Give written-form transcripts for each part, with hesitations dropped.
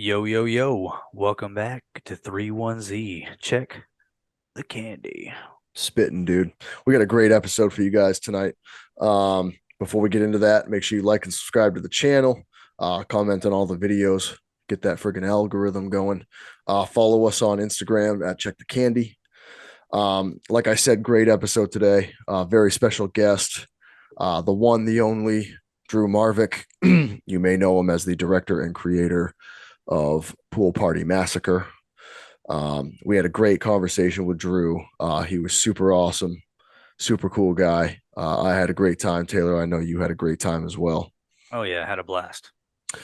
Yo, yo, yo. Welcome back to 31Z. Check the candy. Spitting, dude. We got a great episode for you guys tonight. Before we get into that, make sure you like and subscribe to the channel, comment on all the videos, get that friggin' algorithm going. Follow us on Instagram at Check the Candy. Like I said, great episode today. Very special guest, the one, the only, Drew Marvick. You may know him as the director and creator of Pool Party Massacre. We had a great conversation with Drew. He was super awesome, super cool guy. I had a great time, Taylor. I know you had a great time as well. Oh, yeah. Had a blast.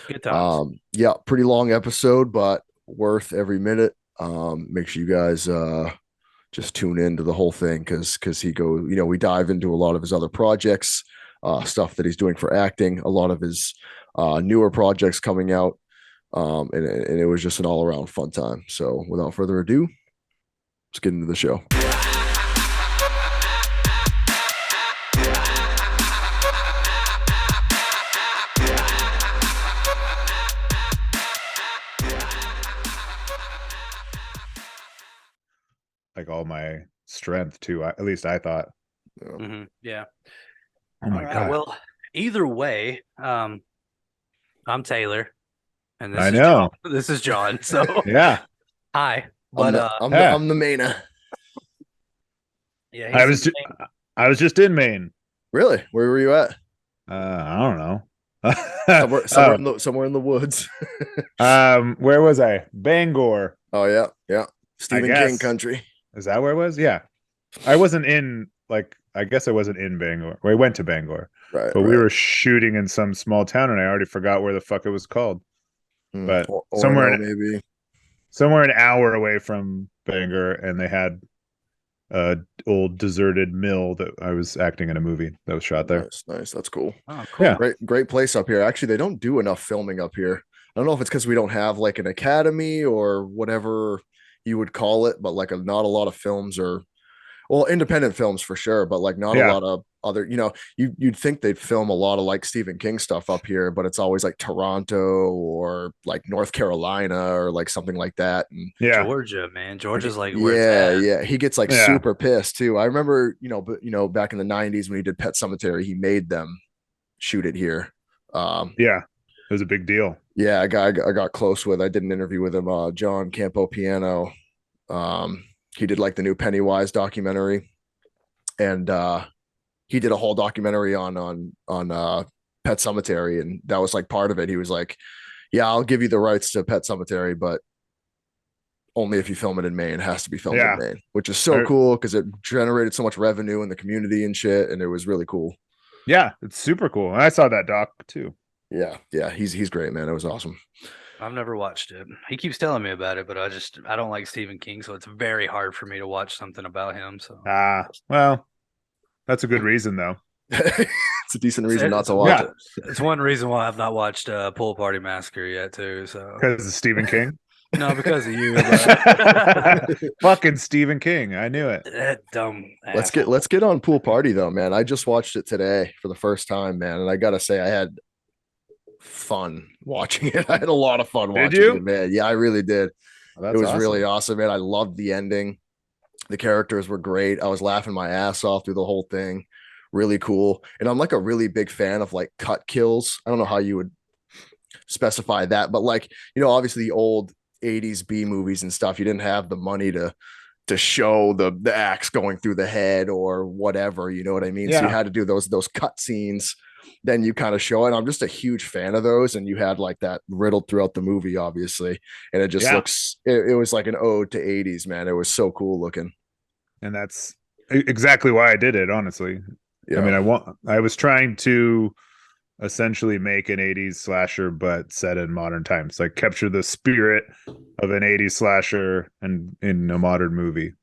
Good times. Yeah, pretty long episode, but worth every minute. Make sure you guys just tune into the whole thing because he goes, we dive into a lot of his other projects, stuff that he's doing for acting, a lot of his newer projects coming out. And it was just an all around fun time. So without further ado, let's get into the show. Like all my strength too. At least I thought. Yeah. Oh my God. Well, either way, I'm Taylor, and I know. This is John. So Yeah. hi. But I'm the mainer. Yeah, I was just in Maine. Really? Where were you at? I don't know. Somewhere in the woods. Where was I? Bangor. Oh yeah. Stephen King country. Is that where it was? Yeah. I wasn't in I guess I wasn't in Bangor. We went to Bangor. Right. But we were shooting in some small town and I already forgot where the fuck it was called. But somewhere an hour away from Bangor, and they had a old deserted mill that I was acting in a movie that was shot there. Nice. That's cool. Oh, cool. Yeah. Great place up here. Actually, they don't do enough filming up here. I don't know if it's because we don't have like an academy or whatever you would call it, but like not a lot of films are, well, independent films for sure, but like not a lot of other, you'd think they'd film a lot of like Stephen King stuff up here, but it's always like Toronto or like North Carolina or like something like that. And Georgia, man. Georgia's like where it's at. He gets like super pissed too. I remember, back in the 90s when he did Pet Sematary, he made them shoot it here. It was a big deal. Yeah, a guy I got close with. I did an interview with him, John Campopiano. He did like the new Pennywise documentary, and he did a whole documentary on Pet Sematary, and that was like part of it. He was like, "Yeah, I'll give you the rights to Pet Sematary, but only if you film it in Maine. It has to be filmed in Maine," which is so cool because it generated so much revenue in the community and shit, and it was really cool. Yeah, it's super cool. I saw that doc too. Yeah, he's great, man. It was awesome. I've never watched it. He keeps telling me about it, but I don't like Stephen King, so it's very hard for me to watch something about him. So well, that's a good reason though. It's a decent reason not to watch it. It's one reason why I've not watched Pool Party Massacre yet too. So because of Stephen King. No, because of you. Fucking Stephen King. I knew it. That dumb. Let's get on Pool Party though, man. I just watched it today for the first time, man, and I gotta say I had fun watching it. I had a lot of fun watching it, man. Yeah, I really did. It was really awesome, man. I loved the ending. The characters were great. I was laughing my ass off through the whole thing. Really cool. And I'm like a really big fan of like cut kills. I don't know how you would specify that, but like, obviously the old 80s B movies and stuff, you didn't have the money to show the axe going through the head or whatever, you know what I mean? So you had to do those cut scenes, then you kind of show it. I'm just a huge fan of those, and you had like that riddled throughout the movie, obviously, and it just looks it was like an ode to 80s, man. It was so cool looking, and that's exactly why I did it, honestly. I mean, I was trying to essentially make an 80s slasher but set in modern times, like capture the spirit of an 80s slasher and in a modern movie.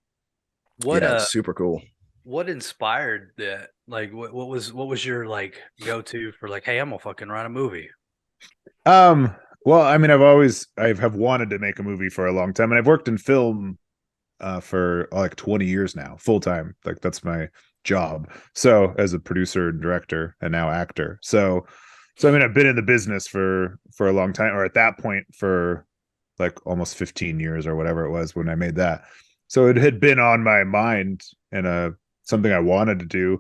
Super cool. What inspired that? Like what was your like go-to for like, hey, I'm gonna fucking write a movie? Well, I mean, I have wanted to make a movie for a long time, and I've worked in film for like 20 years now, full time. Like that's my job. So as a producer and director and now actor. So I mean, I've been in the business for a long time, or at that point for like almost 15 years or whatever it was when I made that. So it had been on my mind and something I wanted to do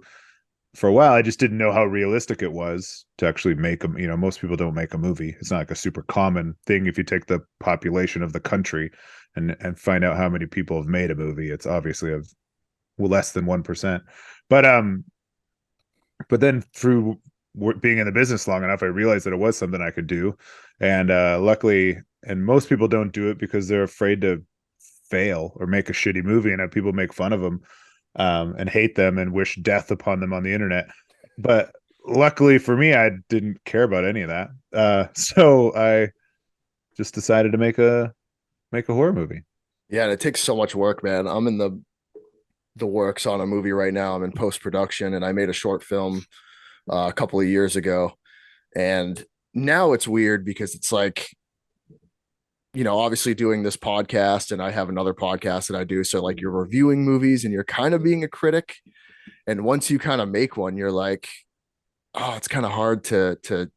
for a while. I just didn't know how realistic it was to actually make them. Most people don't make a movie. It's not like a super common thing. If you take the population of the country and find out how many people have made a movie, it's obviously less than 1%. But then through being in the business long enough, I realized that it was something I could do. And luckily, and most people don't do it because they're afraid to fail or make a shitty movie and have people make fun of them and hate them and wish death upon them on the internet. But luckily for me, I didn't care about any of that. So I just decided to make a horror movie. Yeah, and it takes so much work, man. I'm in the works on a movie right now. I'm in post production, and I made a short film a couple of years ago. And now it's weird because it's like, obviously doing this podcast, and I have another podcast that I do. So like you're reviewing movies and you're kind of being a critic. And once you kind of make one, you're like, oh, it's kind of hard to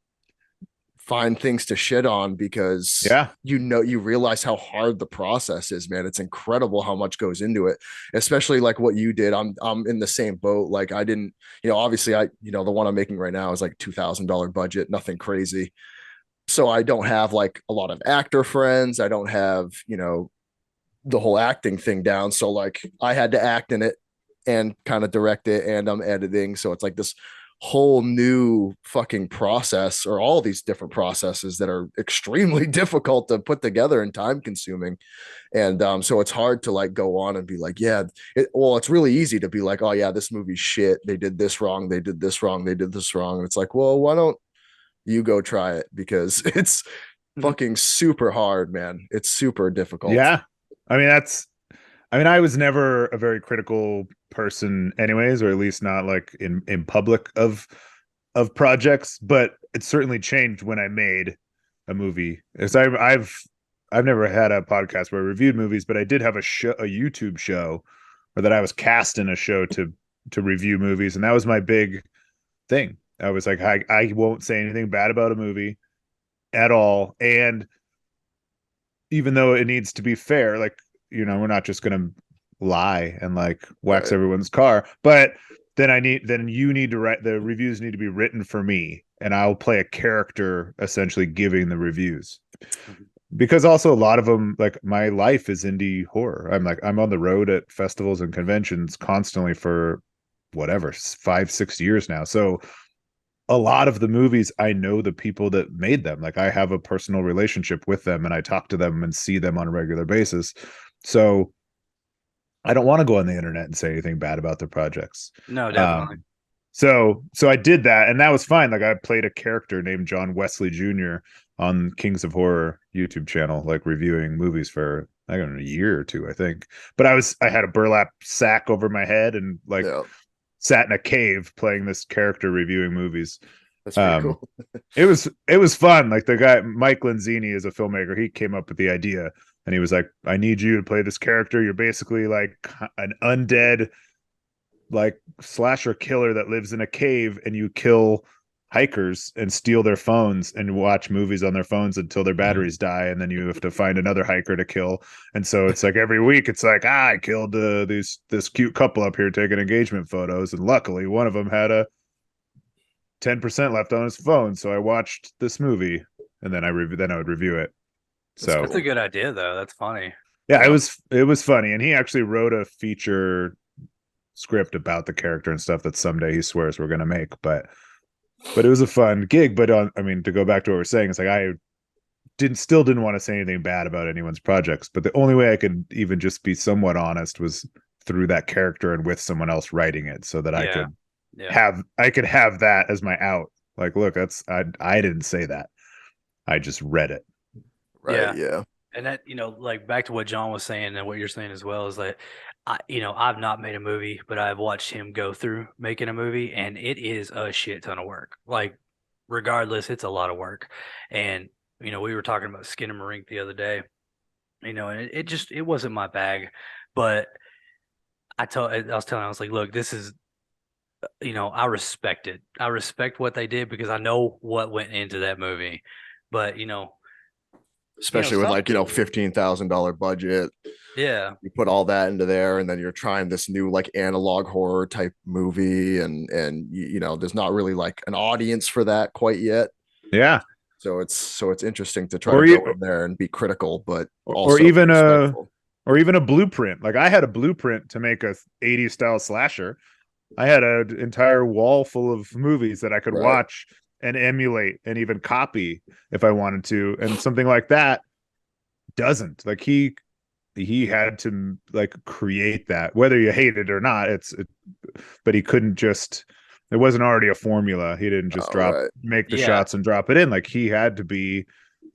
find things to shit on because you realize how hard the process is, man. It's incredible how much goes into it, especially like what you did. I'm in the same boat. Like I didn't, obviously the one I'm making right now is like $2,000 budget, nothing crazy. So I don't have like a lot of actor friends. I don't have, the whole acting thing down. So like I had to act in it and kind of direct it, and I'm editing. So it's like this whole new fucking process, or all these different processes that are extremely difficult to put together and time consuming. And so it's hard to like go on and be like, yeah, it's really easy to be like, oh yeah, this movie's shit. They did this wrong. They did this wrong. They did this wrong. And it's like, well, why don't you go try it? Because it's fucking super hard, man. It's super difficult. Yeah. I was never a very critical person anyways, or at least not like in public of projects, but it certainly changed when I made a movie. As I've never had a podcast where I reviewed movies, but I did have a YouTube show, or that I was cast in a show to review movies, and that was my big thing. I was like, I won't say anything bad about a movie at all, and even though it needs to be fair, like, we're not just going to lie and like wax everyone's car, but then you need to write, the reviews need to be written for me, and I'll play a character essentially giving the reviews. Because also a lot of them, like my life is indie horror. I'm on the road at festivals and conventions constantly for whatever, 5-6 years now. So a lot of the movies, I know the people that made them. Like I have a personal relationship with them, and I talk to them and see them on a regular basis. So I don't want to go on the internet and say anything bad about their projects. No, definitely. So I did that, and that was fine. Like I played a character named John Wesley Jr. on Kings of Horror YouTube channel, like reviewing movies for I don't know, a year or two, I think. But I had a burlap sack over my head and like sat in a cave playing this character reviewing movies. That's pretty cool. it was fun. Like the guy Mike Lenzini is a filmmaker. He came up with the idea, and he was like, I need you to play this character. You're basically like an undead like slasher killer that lives in a cave, and you kill hikers and steal their phones and watch movies on their phones until their batteries die, and then you have to find another hiker to kill. And so it's like every week it's like, I killed this cute couple up here taking engagement photos, and luckily one of them had a 10% left on his phone, so I watched this movie, and then I would review it. So that's a good idea though. That's funny. Yeah, it was funny, and he actually wrote a feature script about the character and stuff that someday he swears we're going to make. But it was a fun gig. But to go back to what we're saying, it's like I still didn't want to say anything bad about anyone's projects, but the only way I could even just be somewhat honest was through that character and with someone else writing it, so that I could have that as my out. Like, look, I didn't say that. I just read it. Right. Yeah. And that, like back to what John was saying and what you're saying as well, is that I've not made a movie, but I've watched him go through making a movie, and it is a shit ton of work. Like, regardless, it's a lot of work. And, we were talking about Skin and Marink the other day, and it wasn't my bag, but I was like, look, this is, I respect it. I respect what they did because I know what went into that movie. But, especially with some like, $15,000 budget. yeah. You put all that into there, and then you're trying this new like analog horror type movie, and there's not really like an audience for that quite yet. Yeah. So it's interesting to try to Or go in there and be critical, but or also even a respectful. or even a blueprint. Like I had a blueprint to make a 80s style slasher. I had an entire wall full of movies that I could Right. watch and emulate and even copy if I wanted to. And something like that doesn't. Like he had to like create that, whether you hate it or not. But he couldn't just. It wasn't already a formula. He didn't just All right. make the Yeah. shots and drop it in. Like he had to be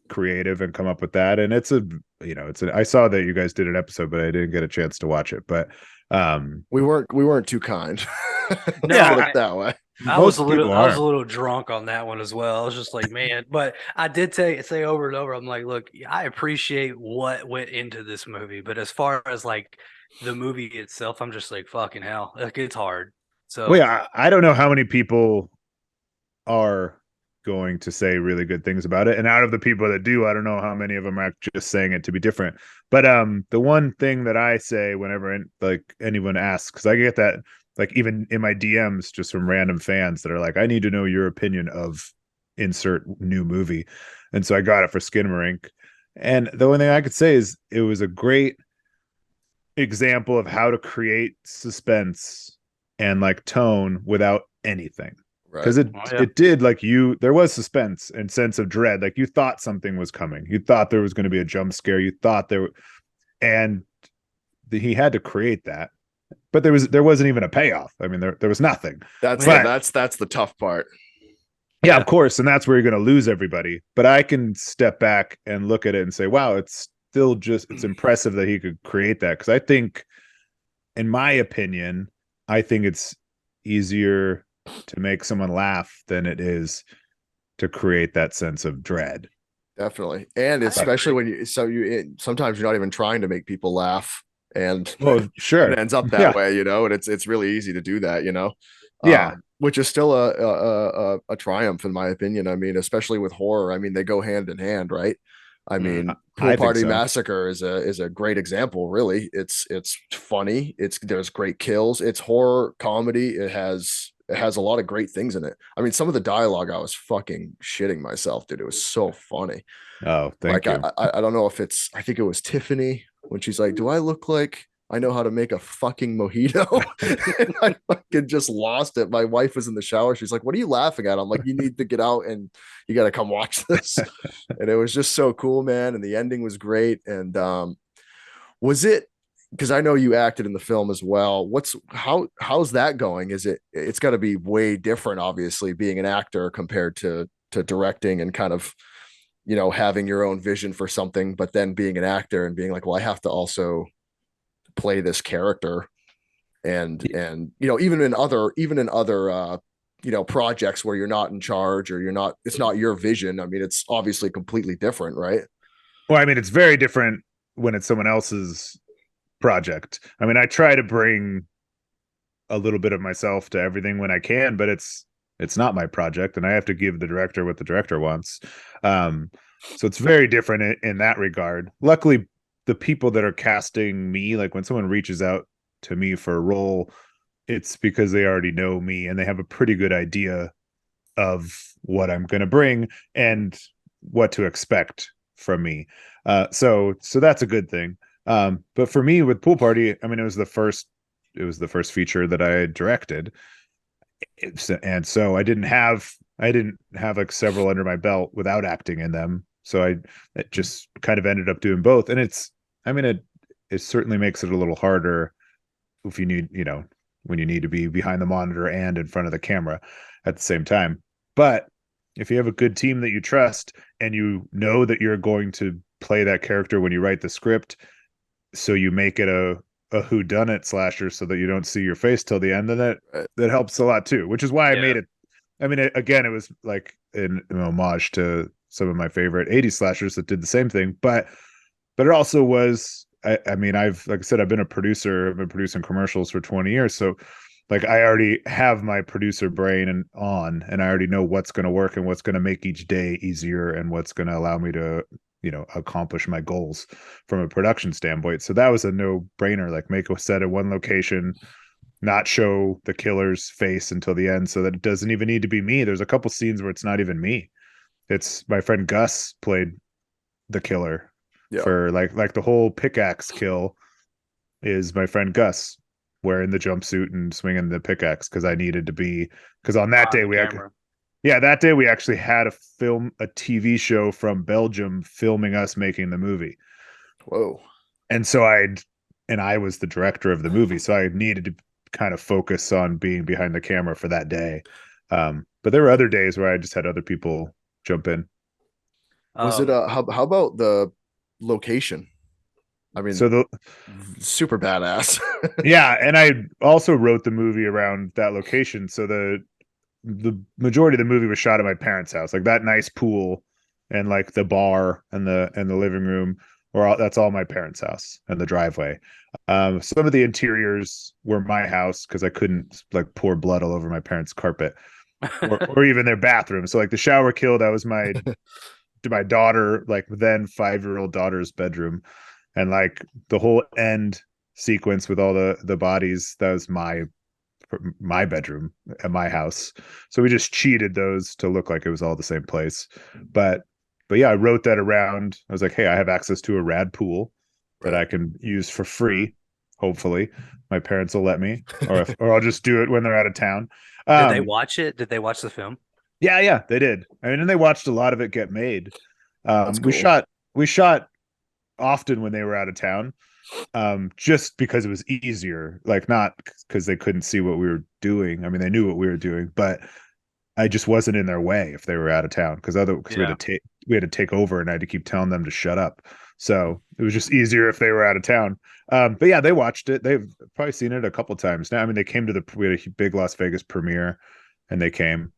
creative and come up with that. And I saw that you guys did an episode, but I didn't get a chance to watch it. But we weren't too kind. No, Let's put it that way. I was most people I was a aren't. little drunk on that one as well. I was just like, man, but I did say over and over, I'm like, look, I appreciate what went into this movie, but as far as like the movie itself, I'm just like, fucking hell, like it's hard. Well, So yeah, I don't know how many people are going to say really good things about it. And out of the people that do, I don't know how many of them are just saying it to be different. But the one thing that I say whenever like anyone asks, because I get that like even in my DMs just from random fans that are like, I need to know your opinion of insert new movie. And so I got it for Skinamarink. And the only thing I could say is it was a great example of how to create suspense and like tone without anything. Because Right. it did like there was suspense and sense of dread. Like you thought something was coming. You thought there was going to be a jump scare. You thought and he had to create that. But there wasn't even a payoff. I mean, there was nothing. That's the tough part. Yeah, of course. And that's where you're going to lose everybody. But I can step back and look at it and say, wow, it's impressive that he could create that. Because I think, in my opinion, I think it's easier to make someone laugh than it is to create that sense of dread. Definitely. And especially when sometimes you're not even trying to make people laugh, and sure, it ends up that way, and it's really easy to do that, which is still a triumph in my opinion. I mean, especially with horror, I mean, they go hand in hand, right? I mean, Pool Party Massacre is a great example. Really, it's funny. There's great kills. It's horror comedy. It has a lot of great things in it. I mean, some of the dialogue, I was fucking shitting myself, dude. It was so funny. Oh, thank you. I don't know if I think it was Tiffany when she's like, "Do I look like I know how to make a fucking mojito?" And I fucking just lost it. My wife was in the shower. She's like, "What are you laughing at?" I'm like, "You need to get out and you got to come watch this." And it was just so cool, man. And the ending was great. And was it? Because I know you acted in the film as well. How's that going? It's got to be way different, obviously, being an actor compared to directing and kind of, having your own vision for something, but then being an actor and being like, well, I have to also play this character. And even in other projects where you're not in charge or it's not your vision. I mean, it's obviously completely different, right? Well, I mean, it's very different when it's someone else's project. I mean, I try to bring a little bit of myself to everything when I can, but it's not my project and I have to give the director what the director wants. So it's very different in that regard. Luckily, the people that are casting me, like when someone reaches out to me for a role, it's because they already know me and they have a pretty good idea of what I'm going to bring and what to expect from me. So that's a good thing. But for me with Pool Party, I mean, it was the first feature that I directed. And so I didn't have like several under my belt without acting in them. So it just kind of ended up doing both. And it certainly makes it a little harder if you need, when you need to be behind the monitor and in front of the camera at the same time. But if you have a good team that you trust and you know that you're going to play that character when you write the script, so you make it a whodunit slasher so that you don't see your face till the end, then that helps a lot too, which is why I made it. I mean, it was like an homage to some of my favorite 80s slashers that did the same thing, but it also was, I mean, like I said, I've been producing commercials for 20 years. So like I already have my producer brain and I already know what's going to work and what's going to make each day easier and what's going to allow me to, accomplish my goals from a production standpoint. So that was a no-brainer. Like, make a set at one location, not show the killer's face until the end, so that it doesn't even need to be me. There's a couple scenes where it's not even me. It's my friend Gus played the killer for like the whole pickaxe kill is my friend Gus wearing the jumpsuit and swinging the pickaxe because I needed to be, because on that day that day we actually had a TV show from Belgium filming us making the movie. Whoa. And so I was the director of the movie, so I needed to kind of focus on being behind the camera for that day. But there were other days where I just had other people jump in. Was it how about the location? I mean, so super badass. Yeah, and I also wrote the movie around that location. So the majority of the movie was shot at my parents' house, like that nice pool and like the bar and the living room, that's all my parents' house and the driveway. Some of the interiors were my house because I couldn't like pour blood all over my parents' carpet or even their bathroom. So like the shower kill, that was my daughter, like then 5-year-old daughter's bedroom, and like the whole end sequence with all the bodies, that was my bedroom at my house. So we just cheated those to look like it was all the same place. But yeah, I wrote that around. I was like, hey, I have access to a rad pool that I can use for free. Hopefully my parents will let me, or I'll just do it when they're out of town. Did they watch it? Did they watch the film? Yeah, they did. I mean, and they watched a lot of it get made. That's cool. We shot often when they were out of town, just because it was easier, like not because they couldn't see what we were doing. I mean, they knew what we were doing, but I just wasn't in their way if they were out of town, because we had to take over and I had to keep telling them to shut up. So it was just easier if they were out of town. But yeah, they watched it. They've probably seen it a couple times now. I mean, they came to we had a big Las Vegas premiere, and they came.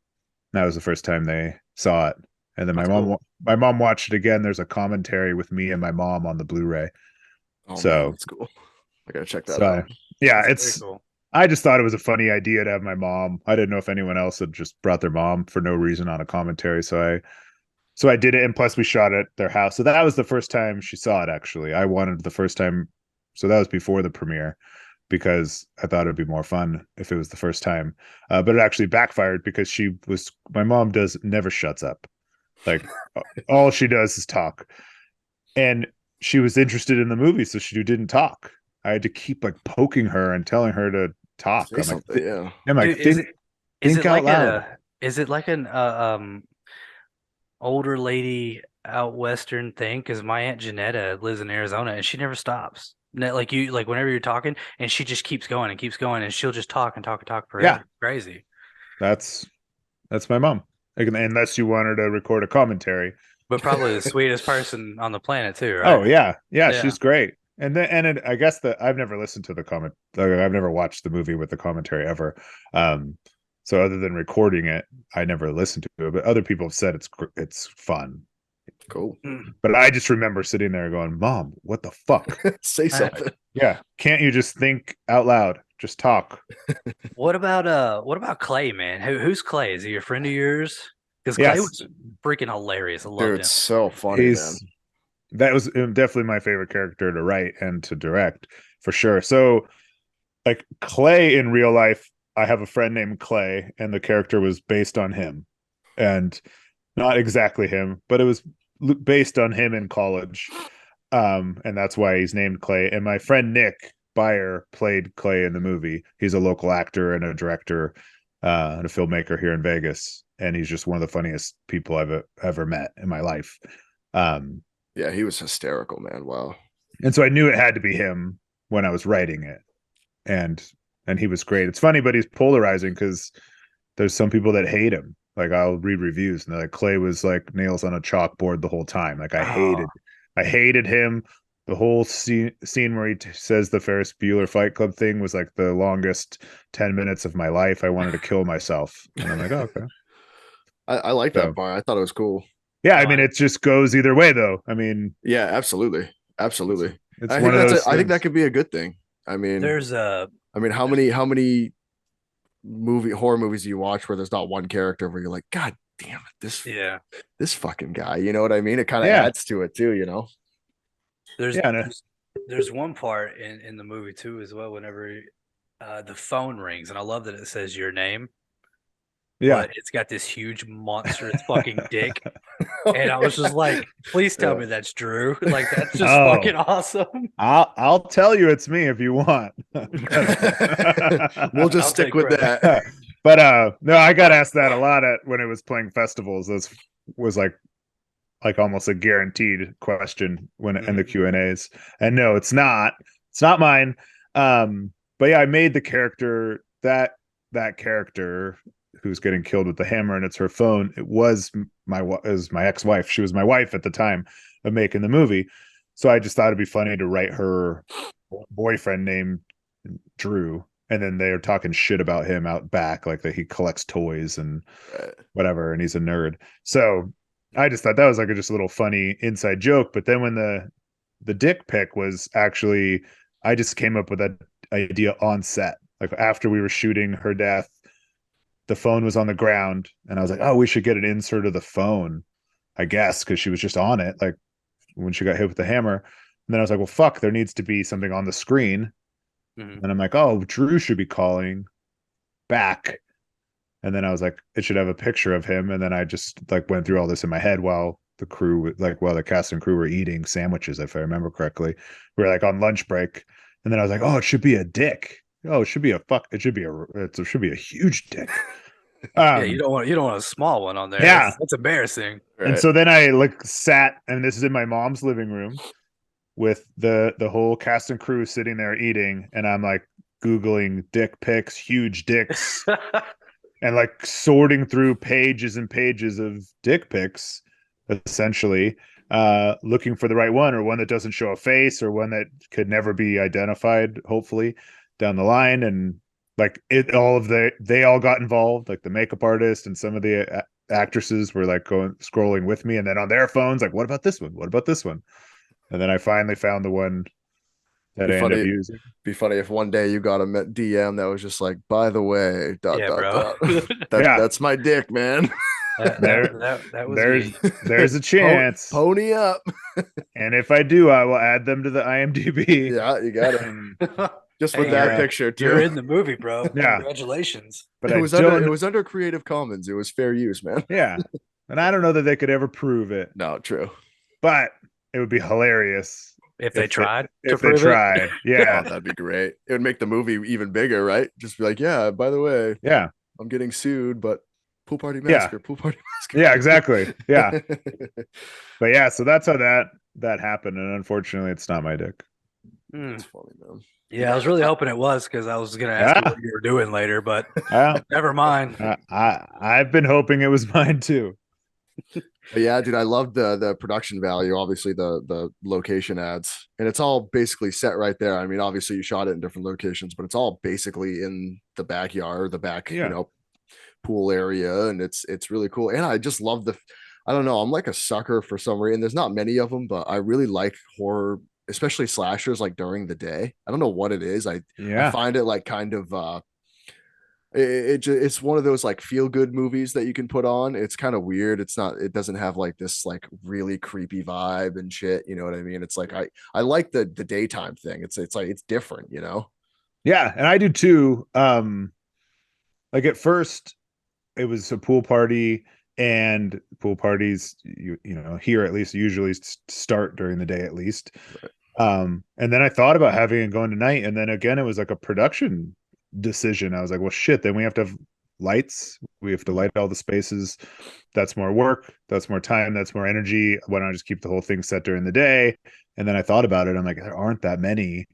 That was the first time they saw it. And then my mom watched it again. There's a commentary with me and my mom on the Blu-ray. Oh, so man, that's cool. I gotta check that out. Yeah, That's cool. I just thought it was a funny idea to have my mom. I didn't know if anyone else had just brought their mom for no reason on a commentary. So I did it, and plus we shot at their house. So that was the first time she saw it, actually. I wanted the first time, so that was before the premiere, because I thought it'd be more fun if it was the first time. But it actually backfired because my mom never shuts up. Like all she does is talk. And she was interested in the movie, so she didn't talk. I had to keep like poking her and telling her to talk. Say something, yeah. I'm like, think out loud. Is it like an older lady out western thing? Because my aunt Janetta lives in Arizona and she never stops. Like whenever you're talking, and she just keeps going and keeps going, and she'll just talk and talk and talk forever. Yeah. Crazy. That's my mom. Unless you want her to record a commentary. But probably the sweetest person on the planet too, right? Oh yeah, she's great. I guess that I've never listened to the comment. I've never watched the movie with the commentary ever. So other than recording it, I never listened to it. But other people have said it's fun. Cool. But I just remember sitting there going, "Mom, what the fuck? Say something." Yeah, can't you just think out loud? Just talk. What about Clay, man? Who's Clay? Is he a friend of yours? Because Clay was freaking hilarious. I loved him. It's so funny, man. That was definitely my favorite character to write and to direct, for sure. So, like Clay in real life, I have a friend named Clay, and the character was based on him, and not exactly him, but it was based on him in college, and that's why he's named Clay. And my friend Nick Byer played Clay in the movie. He's a local actor and a director and a filmmaker here in Vegas, and he's just one of the funniest people I've ever met in my life. Yeah, he was hysterical, man. Wow. And so I knew it had to be him when I was writing it, and he was great. It's funny, but he's polarizing because there's some people that hate him. Like I'll read reviews and they're like, Clay was like nails on a chalkboard the whole time. Like I hated him. The whole scene where he says the Ferris Bueller Fight Club thing was like the longest 10 minutes of my life. I wanted to kill myself. And I'm like, oh, okay. I like that part. I thought it was cool. Yeah, I mean, it just goes either way, though. I mean, yeah, absolutely. I think that could be a good thing. I mean, how many horror movies do you watch where there's not one character where you're like, God damn it, this Yeah. this fucking guy. You know what I mean? It kind of Yeah. adds to it too. You know? There's Yeah. there's one part in the movie too as well whenever the phone rings, and I love that it says your name, Yeah. but it's got this huge monstrous fucking dick. Oh, And I was just like, please tell yeah. me that's Drew. Like that's just Oh, fucking awesome. I'll tell you it's me if you want. We'll just I'll stick take with credit. that. But no, I got asked that a lot at when it was playing festivals. This was like almost a guaranteed question when in the Q&As. And no, it's not. It's not mine. But yeah, I made the character that character who's getting killed with the hammer, and it's her phone. It was my ex-wife. She was my wife at the time of making the movie. So I just thought it'd be funny to write her boyfriend named Drew, and then they're talking shit about him out back, like that he collects toys and whatever, and he's a nerd. So I just thought that was like just a little funny inside joke. But then when the dick pic was actually, I just came up with that idea on set. Like after we were shooting her death, the phone was on the ground, and I was like, oh, we should get an insert of the phone, I guess, because she was just on it, like when she got hit with the hammer. And then I was like, well, fuck, there needs to be something on the screen. And I'm like, oh, Drew should be calling back. And then I was like, it should have a picture of him. And then I just like went through all this in my head while the cast and crew were eating sandwiches, if I remember correctly. We were like on lunch break. And then I was like, oh, it should be a dick. Oh, it should be a huge dick. Yeah, you don't want a small one on there. Yeah. That's embarrassing. Right. And so then I like sat, and this is in my mom's living room with the whole cast and crew sitting there eating, and I'm like Googling dick pics, huge dicks, and like sorting through pages and pages of dick pics, essentially, looking for the right one, or one that doesn't show a face, or one that could never be identified, hopefully, down the line. And like they all got involved, like the makeup artist and some of the actresses were like scrolling with me, and then on their phones, like, what about this one? What about this one? And then I finally found the one that I ended up using. Be funny if one day you got a DM that was just like, by the way, Yeah, bro. That's my dick, man. That was there's a chance. Pony up. And if I do, I will add them to the IMDb. Yeah, you got it. Just with that picture too. You're in the movie, bro. Yeah. Congratulations. But it was under Creative Commons. It was fair use, man. Yeah. And I don't know that they could ever prove it. No, true. But it would be hilarious if they tried. If they tried. Yeah. Oh, that'd be great. It would make the movie even bigger, right? Just be like, yeah, by the way, yeah, I'm getting sued, but Pool Party Massacre, Pool Party Massacre. Yeah, exactly. Yeah. But yeah, so that's how that happened. And unfortunately, it's not my dick. That's funny, man. Yeah, I was really hoping it was, because I was going to ask you what you were doing later, but never mind. I've been hoping it was mine too. But yeah, dude, I love the production value. Obviously, the location ads, and it's all basically set right there. I mean, obviously, you shot it in different locations, but it's all basically in the backyard, the back, pool area, and it's really cool. And I just love I don't know, I'm like a sucker for some reason. There's not many of them, but I really like horror, especially slashers, like during the day. I don't know what it is. I find it like kind of it's one of those like feel good movies that you can put on. It's kind of weird. It doesn't have like this like really creepy vibe and shit, you know what I mean? It's like I like the daytime thing. It's like it's different, you know. Yeah, and I do too. Like at first it was a pool party, and pool parties you know here at least usually start during the day at least. Right. And then I thought about having it going tonight, and then again it was like a production decision. I was like, well shit, then we have to have lights, we have to light all the spaces. That's more work, that's more time, that's more energy. Why don't I just keep the whole thing set during the day? And then I thought about it, I'm like, there aren't that many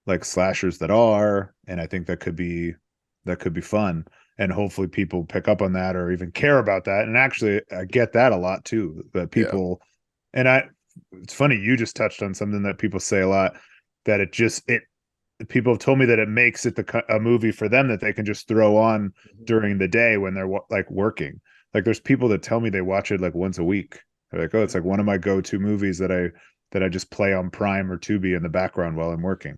like slashers that are, and I think that could be fun, and hopefully people pick up on that or even care about that. And actually I get that a lot too, that people and it's funny, you just touched on something that people say a lot, that people have told me that it makes it a movie for them that they can just throw on during the day when they're like working. Like there's people that tell me they watch it like once a week. They're like, oh, it's like one of my go-to movies that I just play on Prime or Tubi in the background while I'm working.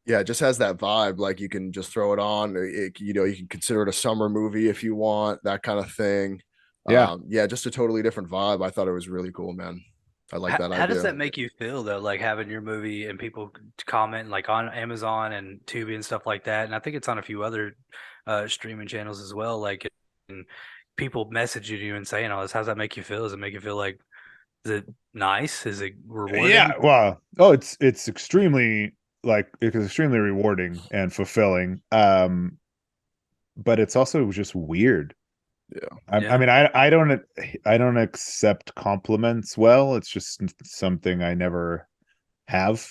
Yeah, it just has that vibe. Like you can just throw it on. You can consider it a summer movie if you want, that kind of thing. Yeah. Yeah, just a totally different vibe. I thought it was really cool, man. I like that How does idea. that make you feel though? Like having your movie and people comment like on Amazon and Tubi and stuff like that, and I think it's on a few other streaming channels as well. Like, and people messaging you and saying all this. How does that make you feel? Does it make you feel like, is it nice? Is it Yeah. rewarding? Well, it's extremely it's extremely rewarding and fulfilling. But it's also just weird. Yeah. I Yeah, mean, I don't accept compliments well. It's just something I never have.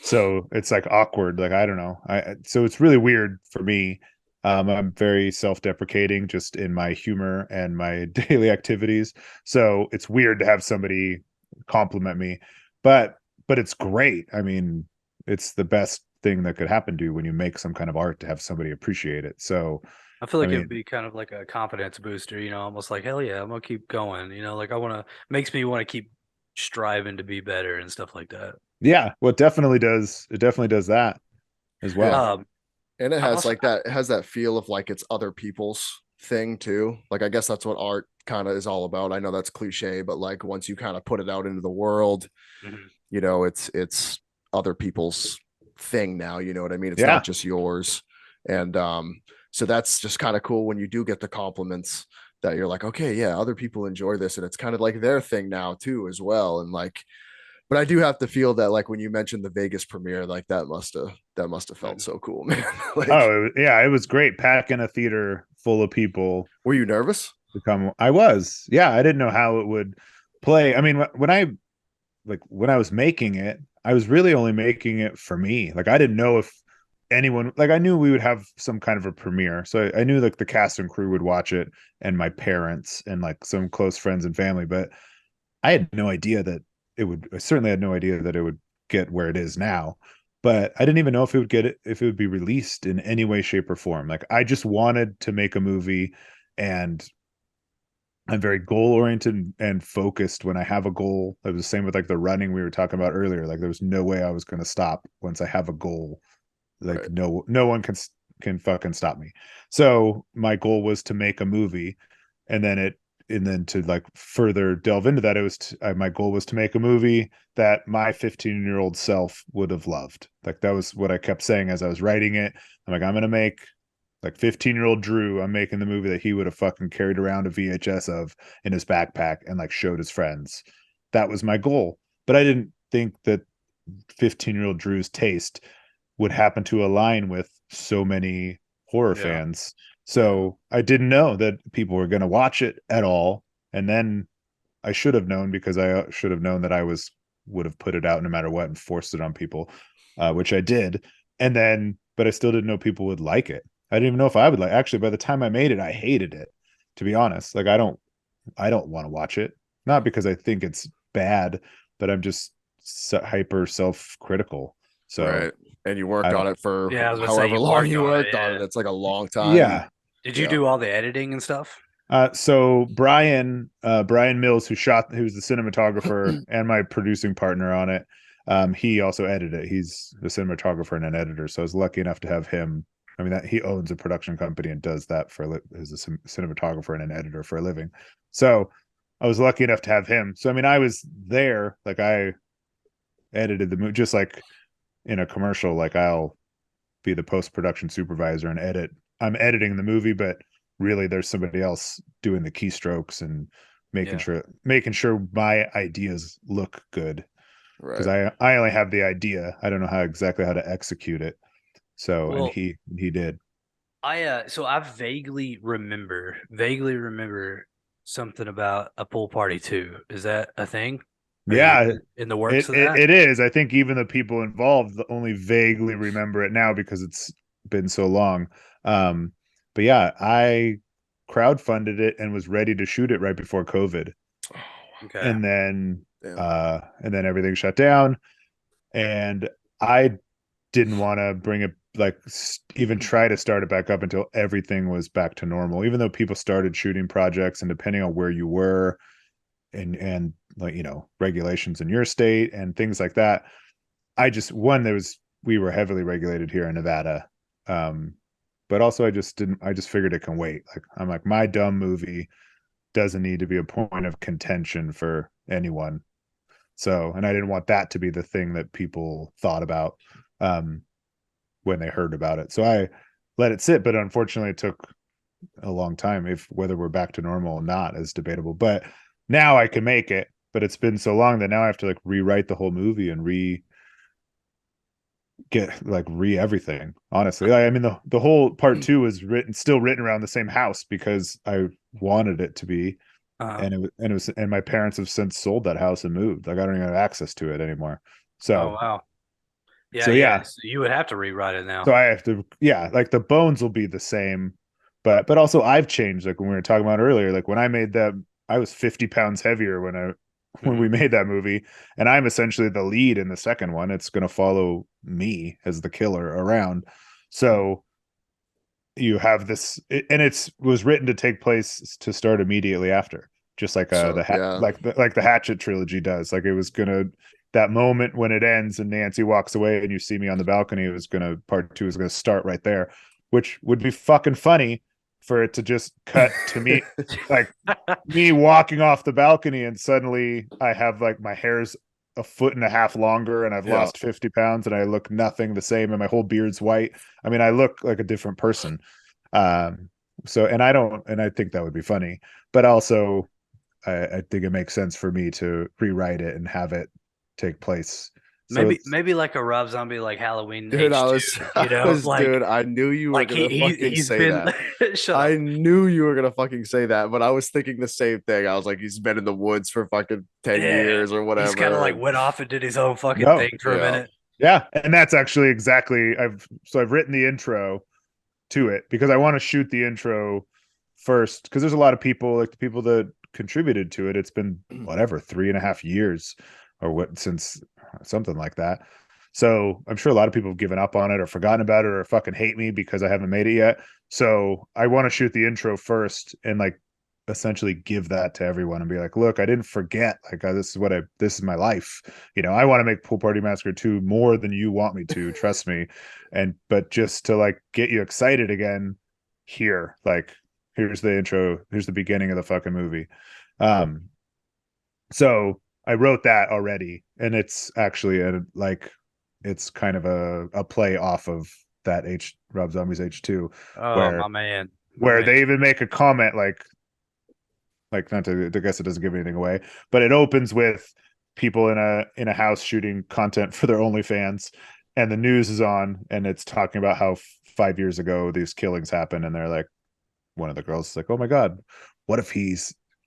So it's like awkward. Like I don't know. So it's really weird for me. I'm very self-deprecating just in my humor and my daily activities. So it's weird to have somebody compliment me, but it's great. I mean, it's the best thing that could happen to you when you make some kind of art to have somebody appreciate it. So, I feel I like it would mean, be kind of like a confidence booster. Almost like hell yeah, I'm gonna keep going. Like I want to makes me want to keep striving to be better and stuff like that. yeah, well, it definitely does. It definitely does that as Yeah. well. And it I've has also like that, it has that feel of like it's other people's thing too. Like I guess that's what art kind of is all about. I know that's cliche, but like once you kind of put it out into the world, Mhm. it's other people's thing now, you know what I mean? It's not Yeah, just yours. And so that's just kind of cool when you do get the compliments that you're like, okay, yeah, other people enjoy this and it's kind of like their thing now too as well. And like, but I do have to feel that like when you mentioned the Vegas premiere, like that must have felt Mhm. so cool, man. Like, oh yeah, it was great packing a theater full of people were you nervous? to come. I was, yeah, I didn't know how it would play. I mean, when I was making it, I was really only making it for me. Like I didn't know if anyone, like I knew we would have some kind of a premiere, so I knew like the cast and crew would watch it, and my parents and like some close friends and family, but I had no idea that it would. I certainly had no idea that it would get where it is now. But I didn't even know if it would if it would be released in any way, shape, or form. Like I just wanted to make a movie, and I'm very goal oriented and focused when I have a goal. It was the same with like the running we were talking about earlier. Like there was no way I was going to stop once I have a goal. Like Right. no one can fucking stop me. So my goal was to make a movie, and then to like further delve into that, my goal was to make a movie that my 15-year-old self would have loved. Like that was what I kept saying as I was writing it. I'm like, I'm gonna make like 15-year-old Drew. I'm making the movie that he would have fucking carried around a VHS of in his backpack and like showed his friends. That was my goal. But I didn't think that 15-year-old Drew's taste would happen to align with so many horror Yeah. fans. So I didn't know that people were going to watch it at all. And then I should have known, because I should have known that would have put it out no matter what and forced it on people, which I did. And then, but I still didn't know people would like it. I didn't even know if I would like. Actually, by the time I made it, I hated it. To be honest, like I don't want to watch it. Not because I think it's bad, but I'm just hyper self critical. So Right. And you I worked on don't. it for Yeah, I was gonna say however you long worked you on it. worked on Yeah. it. It's like a long time. Yeah. Did you Yeah. do all the editing and stuff? So Brian Mills, who was the cinematographer and my producing partner on it, he also edited it. He's the cinematographer and an editor. So I was lucky enough to have him. I mean, that he owns a production company and does that as a cinematographer and an editor for a living. So I was lucky enough to have him. So I mean, I was there. Like I edited the movie, just like in a commercial. Like I'll be the post production supervisor and edit. I'm editing the movie, but really there's somebody else doing the keystrokes and Yeah. making sure my ideas look good, because Right. I only have the idea. I don't know exactly how to execute it. So and Well, he did. so I vaguely remember something about a pool party too. Is that a thing? Are you Yeah, in the works of that? it is. I think even the people involved only vaguely remember it now because it's been so long. Um, but yeah, I crowdfunded it and was ready to shoot it right before COVID, Okay. and then Damn. everything shut down, and I didn't want to bring it, like even try to start it back up until everything was back to normal. Even though people started shooting projects, and depending on where you were, and like regulations in your state and things like that, I just one there was we were heavily regulated here in Nevada, um but also I just figured it can wait. Like I'm like, my dumb movie doesn't need to be a point of contention for anyone. So, and I didn't want that to be the thing that people thought about when they heard about it. So I let it sit, but unfortunately it took a long time. If whether we're back to normal or not is debatable, but now I can make it. But it's been so long that now I have to like rewrite the whole movie and everything. Honestly, I mean the whole part 2 is still written around the same house because I wanted it to be, and my parents have since sold that house and moved. Like I don't even have access to it anymore. Oh So wow. so yeah, So you would have to rewrite it now. so I have to, like the bones will be the same, but also I've changed. Like when we were talking about earlier, like when I made that, I was 50 pounds heavier when we made that movie, and I'm essentially the lead in the second one. It's going to follow me as the killer around. So you have this, and it was written to take place to start immediately after, just like the Hatchet trilogy does. Like it was gonna, that moment when it ends and Nancy walks away and you see me on the balcony, it was gonna, part 2 is gonna start right there, which would be fucking funny for it to just cut to me, like me walking off the balcony and suddenly I have like my hair's a foot and a half longer and I've lost 50 pounds and I look nothing the same and my whole beard's white. I mean, I look like a different person. So, and I think that would be funny, but also I think it makes sense for me to rewrite it and have it take place. So maybe like a Rob Zombie like Halloween dude, H2, dude, I knew you were gonna fucking say that. I knew you were gonna fucking say that, but I was thinking the same thing. I was like, he's been in the woods for fucking 10 years or whatever. He's kind of like went off and did his own fucking thing for a minute. Yeah, and that's actually exactly I've written the intro to it because I want to shoot the intro first because there's a lot of people, like the people that contributed to it. It's been whatever 3.5 years or what, since something like that. So I'm sure a lot of people have given up on it or forgotten about it or fucking hate me because I haven't made it yet. So I want to shoot the intro first and like essentially give that to everyone and be like, look, I didn't forget. Like this is my life. I want to make Pool Party Massacre 2 more than you want me to, trust me. But just to like get you excited again here, like here's the intro, here's the beginning of the fucking movie. So I wrote that already, and it's actually it's kind of a play off of that Rob Zombie's H2. Oh, my man. Where they even make a comment like not to, I guess it doesn't give anything away, but it opens with people in a house shooting content for their OnlyFans, and the news is on, and it's talking about how 5 years ago these killings happened, and they're like, one of the girls is like, oh my god, what if he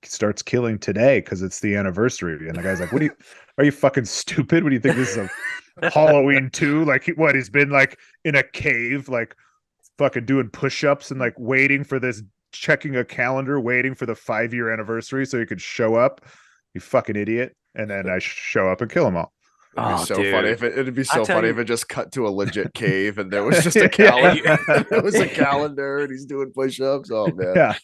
starts killing today because it's the anniversary? And the guy's like, are you fucking stupid? What do you think, this is a Halloween 2? Like he's been like in a cave, like fucking doing push-ups and like waiting for this, checking a calendar, waiting for the 5-year anniversary so he could show up. You fucking idiot. And then I show up and kill them all. It'd be so funny if it just cut to a legit cave and there was just a calendar. It was a calendar and he's doing push-ups. Oh man. Yeah.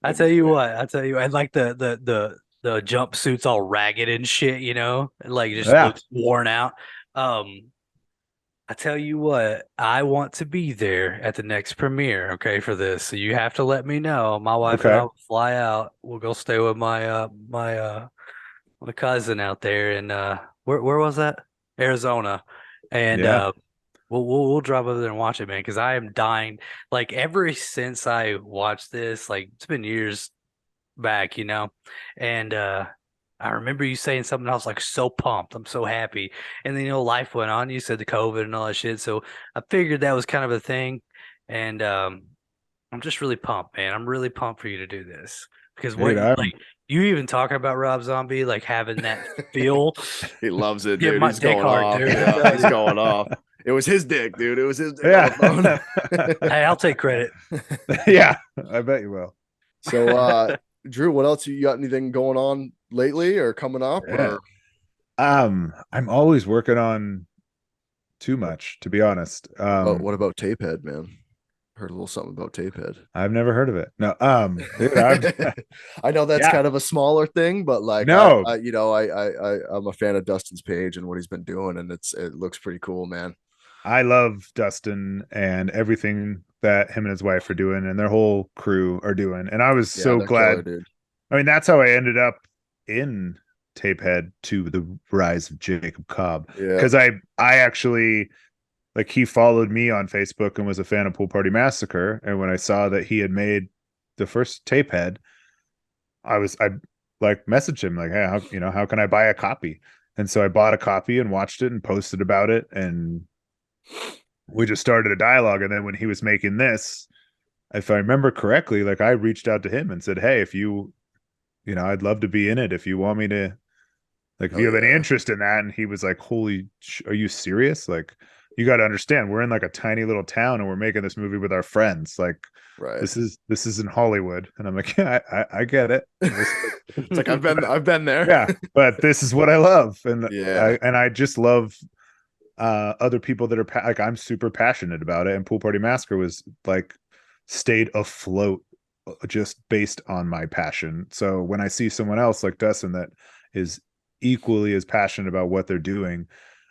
I tell you, and like the jumpsuits all ragged and shit, like just looks worn out. I tell you what, I want to be there at the next premiere, okay, for this. So you have to let me know. My wife and I will fly out. We'll go stay with my cousin out there in where was that? Arizona. And we'll drive over there and watch it, man, because I am dying. Like ever since I watched this, like it's been years back, and I remember you saying something. I was like so pumped. I'm so happy. And then, life went on. You said the COVID and all that shit. So I figured that was kind of a thing. And I'm just really pumped, man. I'm really pumped for you to do this because you even talking about Rob Zombie, like having that feel. He loves it, dude. He's going off. Dude. Yeah, he's going off. It was his dick, dude. It was his dick. Yeah. Hey, I'll take credit. Yeah, I bet you will. So, Drew, what else? You got anything going on lately or coming up? Yeah. Or I'm always working on too much, to be honest. What about Tapehead, man? Heard a little something about Tapehead. I've never heard of it. No, dude, I know that's kind of a smaller thing, but like, no, I'm a fan of Dustin's page and what he's been doing, and it looks pretty cool, man. I love Dustin and everything that him and his wife are doing and their whole crew are doing. And I was so glad. Killer, dude. I mean, that's how I ended up in Tapehead to the rise of Jacob Cobb. Yeah. Because I actually like he followed me on Facebook and was a fan of Pool Party Massacre. And when I saw that he had made the first Tapehead, I like messaged him like, hey, how can I buy a copy? And so I bought a copy and watched it and posted about it, and we just started a dialogue. And then when he was making this, if I remember correctly, like I reached out to him and said, hey, if I'd love to be in it. If you want me to, like, if you have any interest in that. And he was like, are you serious? Like, you got to understand, we're in like a tiny little town and we're making this movie with our friends. Like, Right. This is in Hollywood. And I'm like, yeah, I get it. It's like I've been there. Yeah, but this is what I love. And Yeah. I just love other people that are like, I'm super passionate about it. And Pool Party Massacre was like stayed afloat just based on my passion. So when I see someone else like Dustin that is equally as passionate about what they're doing,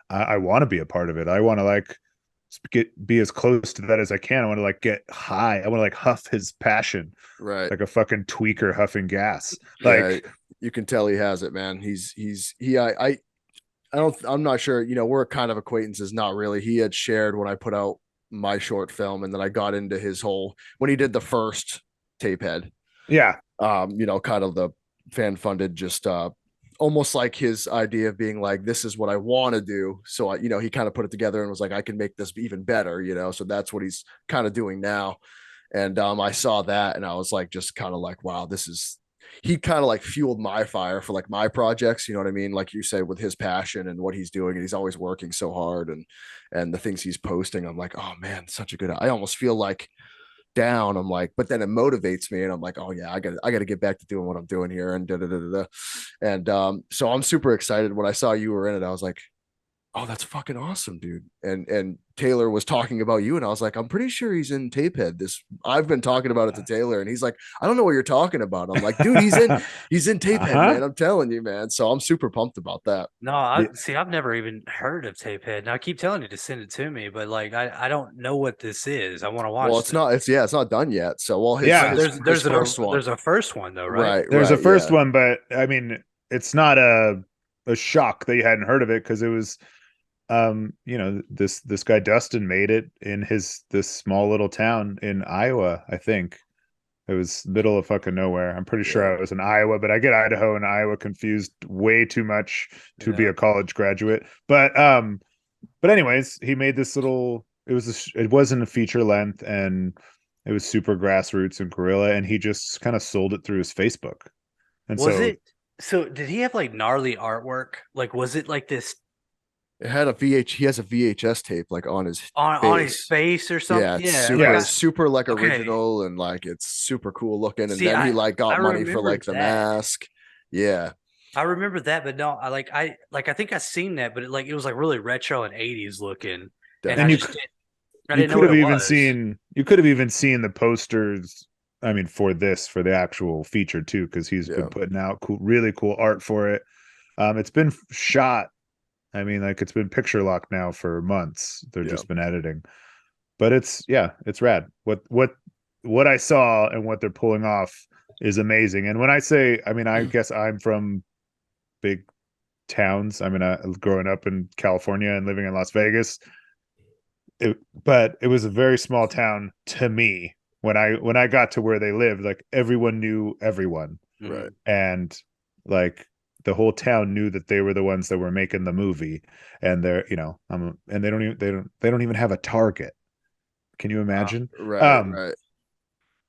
I want to be a part of it. I want to like be as close to that as I can. I want to like get high. I want to like huff his passion, Right. like a fucking tweaker huffing gas. Like, yeah, you can tell he has it, man. I'm not sure, we're kind of acquaintances, not really. He had shared when I put out my short film, and then I got into his whole when he did the first Tapehead. yeah, Kind of the fan funded, just almost like his idea of being like, this is what I want to do. So he kind of put it together and was like, I can make this even better, so that's what he's kind of doing now. And I saw that and I was like, just kind of like, wow, he kind of like fueled my fire for like my projects, you know what I mean? Like you say, with his passion and what he's doing, and he's always working so hard, and the things he's posting, I'm like, oh man, such a good, I almost feel like down. I'm like, but then it motivates me, and I'm like, oh yeah, I got to get back to doing what I'm doing here, and da da da da. And so I'm super excited. When I saw you were in it, I was like, oh, that's fucking awesome, dude. And Taylor was talking about you, and I was like, I'm pretty sure he's in Tapehead. I've been talking about it to Taylor, and he's like, I don't know what you're talking about. I'm like, dude, he's in Tapehead, man. I'm telling you, man. So I'm super pumped about that. No, I've never even heard of Tapehead. Now I keep telling you to send it to me, but like I don't know what this is. I want to Well, watch it's this. not. It's not done yet. So, well, There's first one. there's a first one though, right? Right. there's a first Yeah. one, but I mean, it's not a shock that you hadn't heard of it, because it was this guy Dustin made it in this small little town in Iowa. I think it was middle of fucking nowhere. I'm pretty sure I was in Iowa, but I get Idaho and Iowa confused way too much to be a college graduate. But anyways, he made this little, it wasn't a feature length, and it was super grassroots and guerrilla, and he just kind of sold it through his Facebook. And Was so it so did he have like gnarly artwork? Like was it like this It had he has a VHS tape like on his on his face. face or Yeah, something? it's Yeah, super Yes. super like okay. original, and like it's super cool looking. And See, then he like I got money for remember like the that. mask. Yeah, I remember that, but no, I think I seen that, but it was like really retro and 80s looking, and And I definitely. just I didn't know what it was. you could have even seen the posters. I mean, for the actual feature too, because he's been putting out really cool art for it. It's been shot. I mean, like, it's been picture locked now for months. They've just been editing, but it's rad. What I saw and what they're pulling off is amazing. And when I say, I mean, I guess I'm from big towns. I mean, growing up in California and living in Las Vegas, but it was a very small town to me. When I got to where they lived, like everyone knew everyone, Right. and like the whole town knew that they were the ones that were making the movie, and and they don't even have a Target. Can you imagine? Right.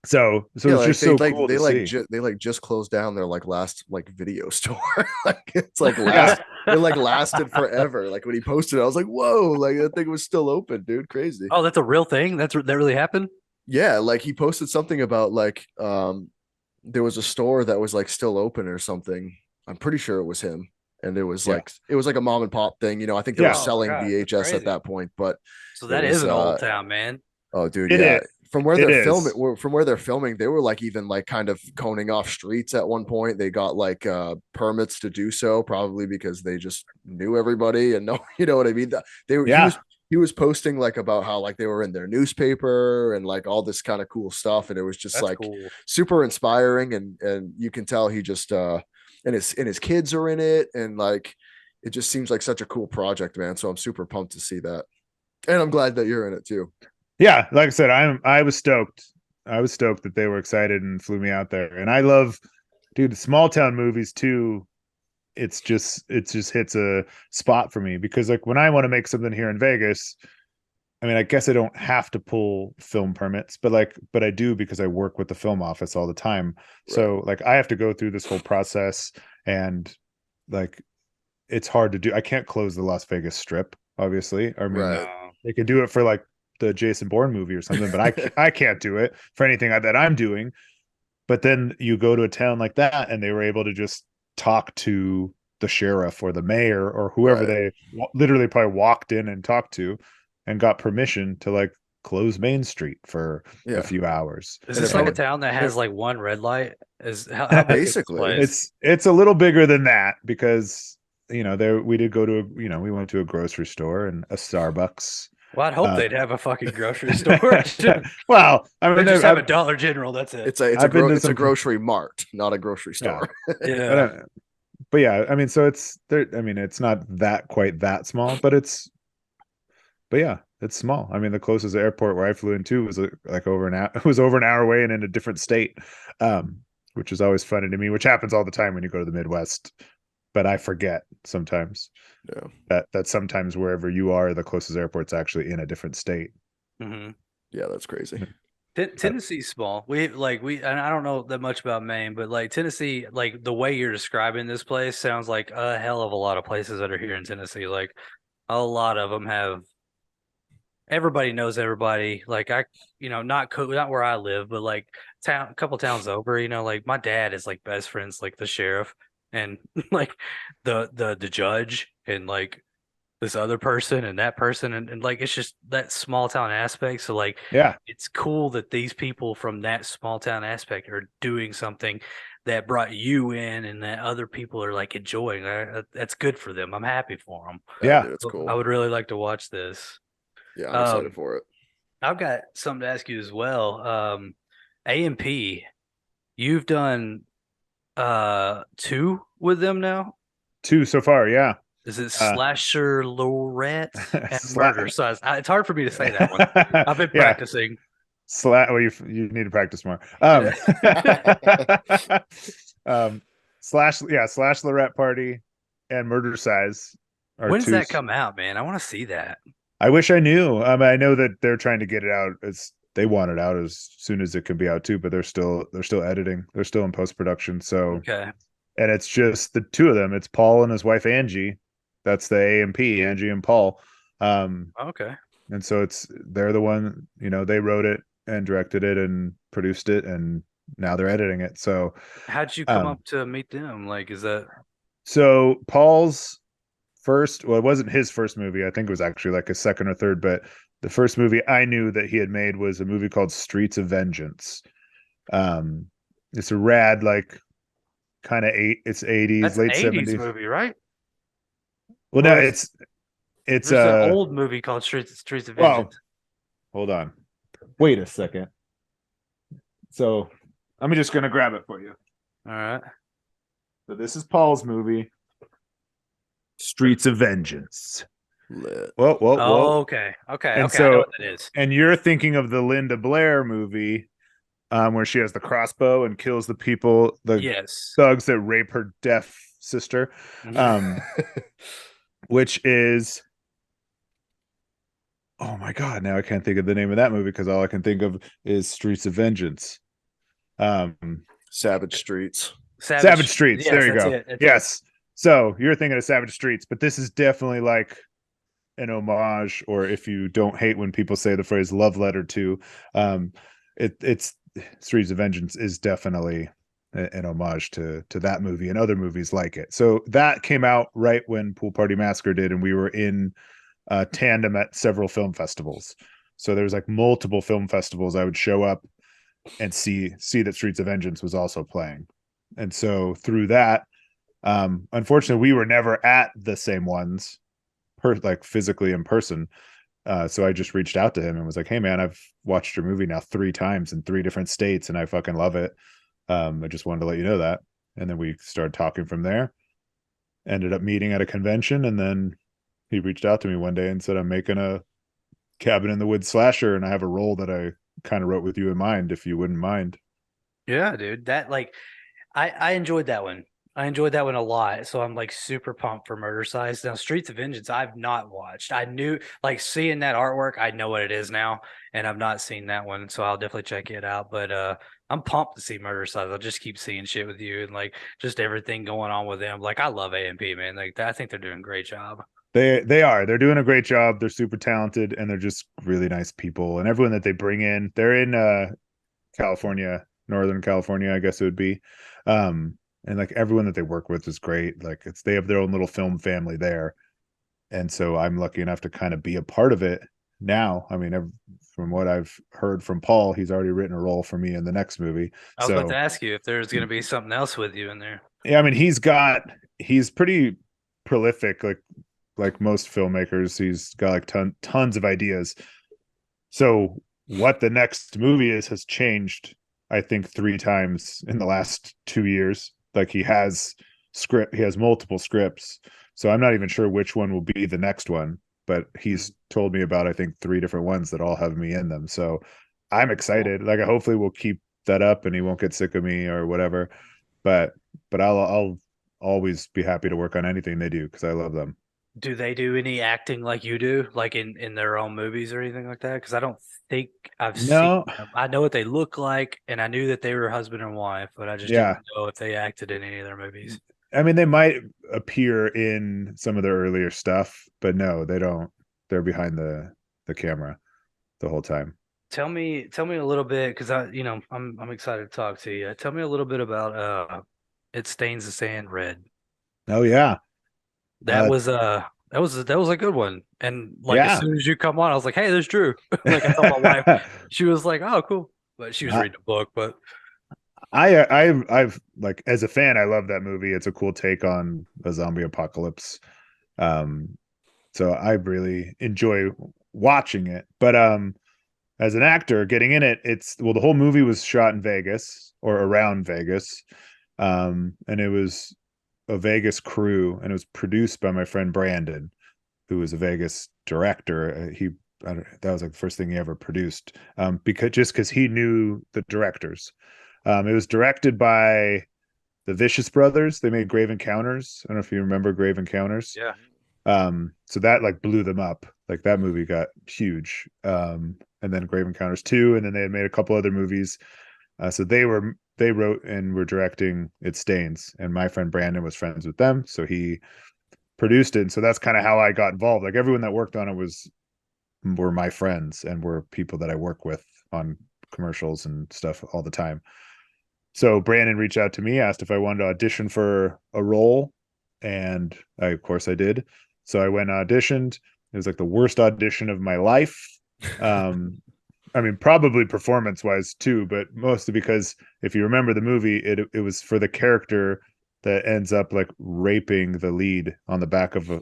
So it's like just so cool to see. They like just closed down their like last like video store. Like it's like last it like lasted forever. Like when he posted it, I was like, whoa, like that thing was still open, dude. Crazy. Oh, that's a real thing. That really happened. Yeah, like he posted something about like there was a store that was like still open or something. I'm pretty sure it was him. And it was like a mom and pop thing, I think they were selling VHS at that point, but so that is an old town, man. Oh, dude, it yeah. Is. From where they're filming, they were like even like kind of coning off streets at one point. They got like permits to do so, probably because they just knew everybody and know, you know what I mean? he was posting like about how like they were in their newspaper and like all this kind of cool stuff, and it was just That's like cool. super inspiring, and you can tell he just and his kids are in it, and like it just seems like such a cool project, man. So I'm super pumped to see that, and I'm glad that you're in it too. Yeah, like I said, I was stoked. I was stoked that they were excited and flew me out there. And I love, dude, small town movies too. It just hits a spot for me because like when I want to make something here in Vegas, I mean, I guess I don't have to pull film permits, but I do because I work with the film office all the time. Right. So like I have to go through this whole process, and like it's hard to do. I can't close the Las Vegas Strip, obviously. I mean, Right. No. they could do it for like the Jason Bourne movie or something, but I can't do it for anything that I'm doing. But then you go to a town like that, and they were able to just talk to the sheriff or the mayor or whoever Right. they literally probably walked in and talked to, and got permission to like close Main Street for a Yeah. few hours. Is And this if like a I town that has like one red light? Is how big is this basically, place? It's a little bigger than that because there we did go to we went to a grocery store and a Starbucks. Well, I'd hope Uh, they'd have a fucking grocery store. well, I They mean, just have a Dollar General. That's it. I've been to it's a some, grocery mart, not a grocery yeah, store. but, Yeah. but yeah, I mean, so it's there. I mean, it's not that quite that small, but yeah, it's small. I mean, the closest airport where I flew into was like over an hour. It was over an hour away and in a different state, um, which is always funny to me. Which happens all the time when you go to the Midwest, but I forget sometimes Yeah. that sometimes wherever you are, the closest airport's actually in a different state. Hmm. Yeah, that's crazy. Tennessee's small. And I don't know that much about Maine, but like Tennessee, like the way you're describing this place sounds like a hell of a lot of places that are here in Tennessee. Like a lot of them have everybody knows everybody. Like not where I live, but like a couple towns over. Like my dad is like best friends like the sheriff and like the judge and like this other person and that person and like it's just that small town aspect. So like Yeah, it's cool that these people from that small town aspect are doing something that brought you in and that other people are like enjoying. That's good for them. I'm happy for them. Yeah, yeah. dude, it's I cool. would really like to watch this. Yeah, I'm excited Um, for it. I've got something to ask you as well. A&P, you've done two with them now. Two so far. Yeah. Is it Uh, Slasher Lorette and Murder sla- Size? It's hard for me to say that one. I've been yeah. practicing. Well, you need to practice more. Yeah. Um, slash Lorette Party and Murder Size are When does two. that come out, man? I want to see that. I wish I knew. I know that they're trying to get it out. They want it out as soon as it can be out too, but they're still editing. They're still in post production. So, Okay. and it's just the two of them. It's Paul and his wife Angie. That's the A&P, Angie and Paul. Okay. And so they're the one, they wrote it and directed it and produced it, and now they're editing it. So How'd you come um up to meet them? Like, is that so Paul's it wasn't his first movie. I think it was actually like his second or third, but the first movie I knew that he had made was a movie called Streets of Vengeance. It's a rad, like kind of it's 80s, that's an late 80s 70s. movie, right? Well, no, Or it's there's an old movie called Streets of well, Vengeance. hold on. Wait a second. So I'm just gonna grab it for you. All right. So this is Paul's movie, Streets of Vengeance. Lit. Whoa, whoa, Oh, whoa. okay. Okay. And Okay. I know so, what that is. and you're thinking of the Linda Blair movie, where she has the crossbow and kills the people, the Yes. thugs that rape her deaf sister, Mhm. which is, oh my God, now I can't think of the name of that movie because all I can think of is Streets of Vengeance. Savage Streets. Savage Streets. Yes, There you that's go. it. That's Yes. So you're thinking of Savage Streets, but this is definitely like an homage, or if you don't hate when people say the phrase love letter to, it's Streets of Vengeance is definitely an homage to that movie and other movies like it. So that came out right when Pool Party Massacre did, and we were in tandem at several film festivals. So there was like multiple film festivals I would show up and see that Streets of Vengeance was also playing. And so through that, unfortunately we were never at the same ones like physically in person. So I just reached out to him and was like, "Hey man, I've watched your movie now 3 times in 3 different states and I fucking love it. I just wanted to let you know that." And then we started talking from there, ended up meeting at a convention, and then he reached out to me one day and said, "I'm making a cabin in the woods slasher and I have a role that I kind of wrote with you in mind, if you wouldn't mind." Yeah, dude. That like I enjoyed that one. I enjoyed that one a lot. So I'm like super pumped for Murder Size. Now, Streets of Vengeance, I've not watched. I knew like seeing that artwork, I know what it is now, and I've not seen that one, so I'll definitely check it out. But I'm pumped to see Murder Size. I'll just keep seeing shit with you and like just everything going on with them. Like I love A&P, man. Like I think they're doing a great job. They're doing a great job. They're super talented and they're just really nice people. And everyone that they bring in, they're in California, Northern California, I guess it would be. And like everyone that they work with is great. Like they have their own little film family there. And so I'm lucky enough to kind of be a part of it now. I mean, from what I've heard from Paul, he's already written a role for me in the next movie. I was about to So ask you if there's going to be something else with you in there. yeah, I mean, he's pretty prolific, like most filmmakers. He's got like tons of ideas. So what the next movie is has changed, I think, 3 times in the last 2 years. Like he has multiple scripts. So I'm not even sure which one will be the next one, but he's told me about, I think, 3 different ones that all have me in them. So I'm excited. Like hopefully we'll keep that up and he won't get sick of me or whatever. But I'll always be happy to work on anything they do because I love them. Do they do any acting like you do, like in their own movies or anything like that? Because I don't think I've seen No, them. I know what they look like, and I knew that they were husband and wife, but I just yeah. didn't know if they acted in any of their movies. I mean, they might appear in some of their earlier stuff, but no, they don't. They're behind the camera the whole time. Tell me a little bit, because I'm excited to talk to you. Tell me a little bit about It Stains the Sand Red. Oh yeah. That was that was a good one. And like as Yeah. soon as you come on, I was like, hey, there's Drew. Like I told my wife, she was like, oh, cool. But she was I, reading a book. But I've like as a fan, I love that movie. It's a cool take on a zombie apocalypse. Um, so I really enjoy watching it. But as an actor, getting in it, the whole movie was shot in Vegas or around Vegas. And it was a Vegas crew, and it was produced by my friend Brandon, who was a Vegas director. That was like the first thing he ever produced, because he knew the directors. It was directed by the Vicious Brothers. They made Grave Encounters. I don't know if you remember Grave Encounters. yeah, So that like blew them up. Like that movie got huge. And then Grave Encounters 2, and then they had made a couple other movies. So they wrote and were directing It Stains, and my friend Brandon was friends with them, so he produced it. And so that's kind of how I got involved. Like everyone that worked on it were my friends and were people that I work with on commercials and stuff all the time. So Brandon reached out to me, asked if I wanted to audition for a role, and of course I did. So I went and auditioned. It was like the worst audition of my life. I mean, probably performance wise too, but mostly because if you remember the movie, it was for the character that ends up like raping the lead on the back of a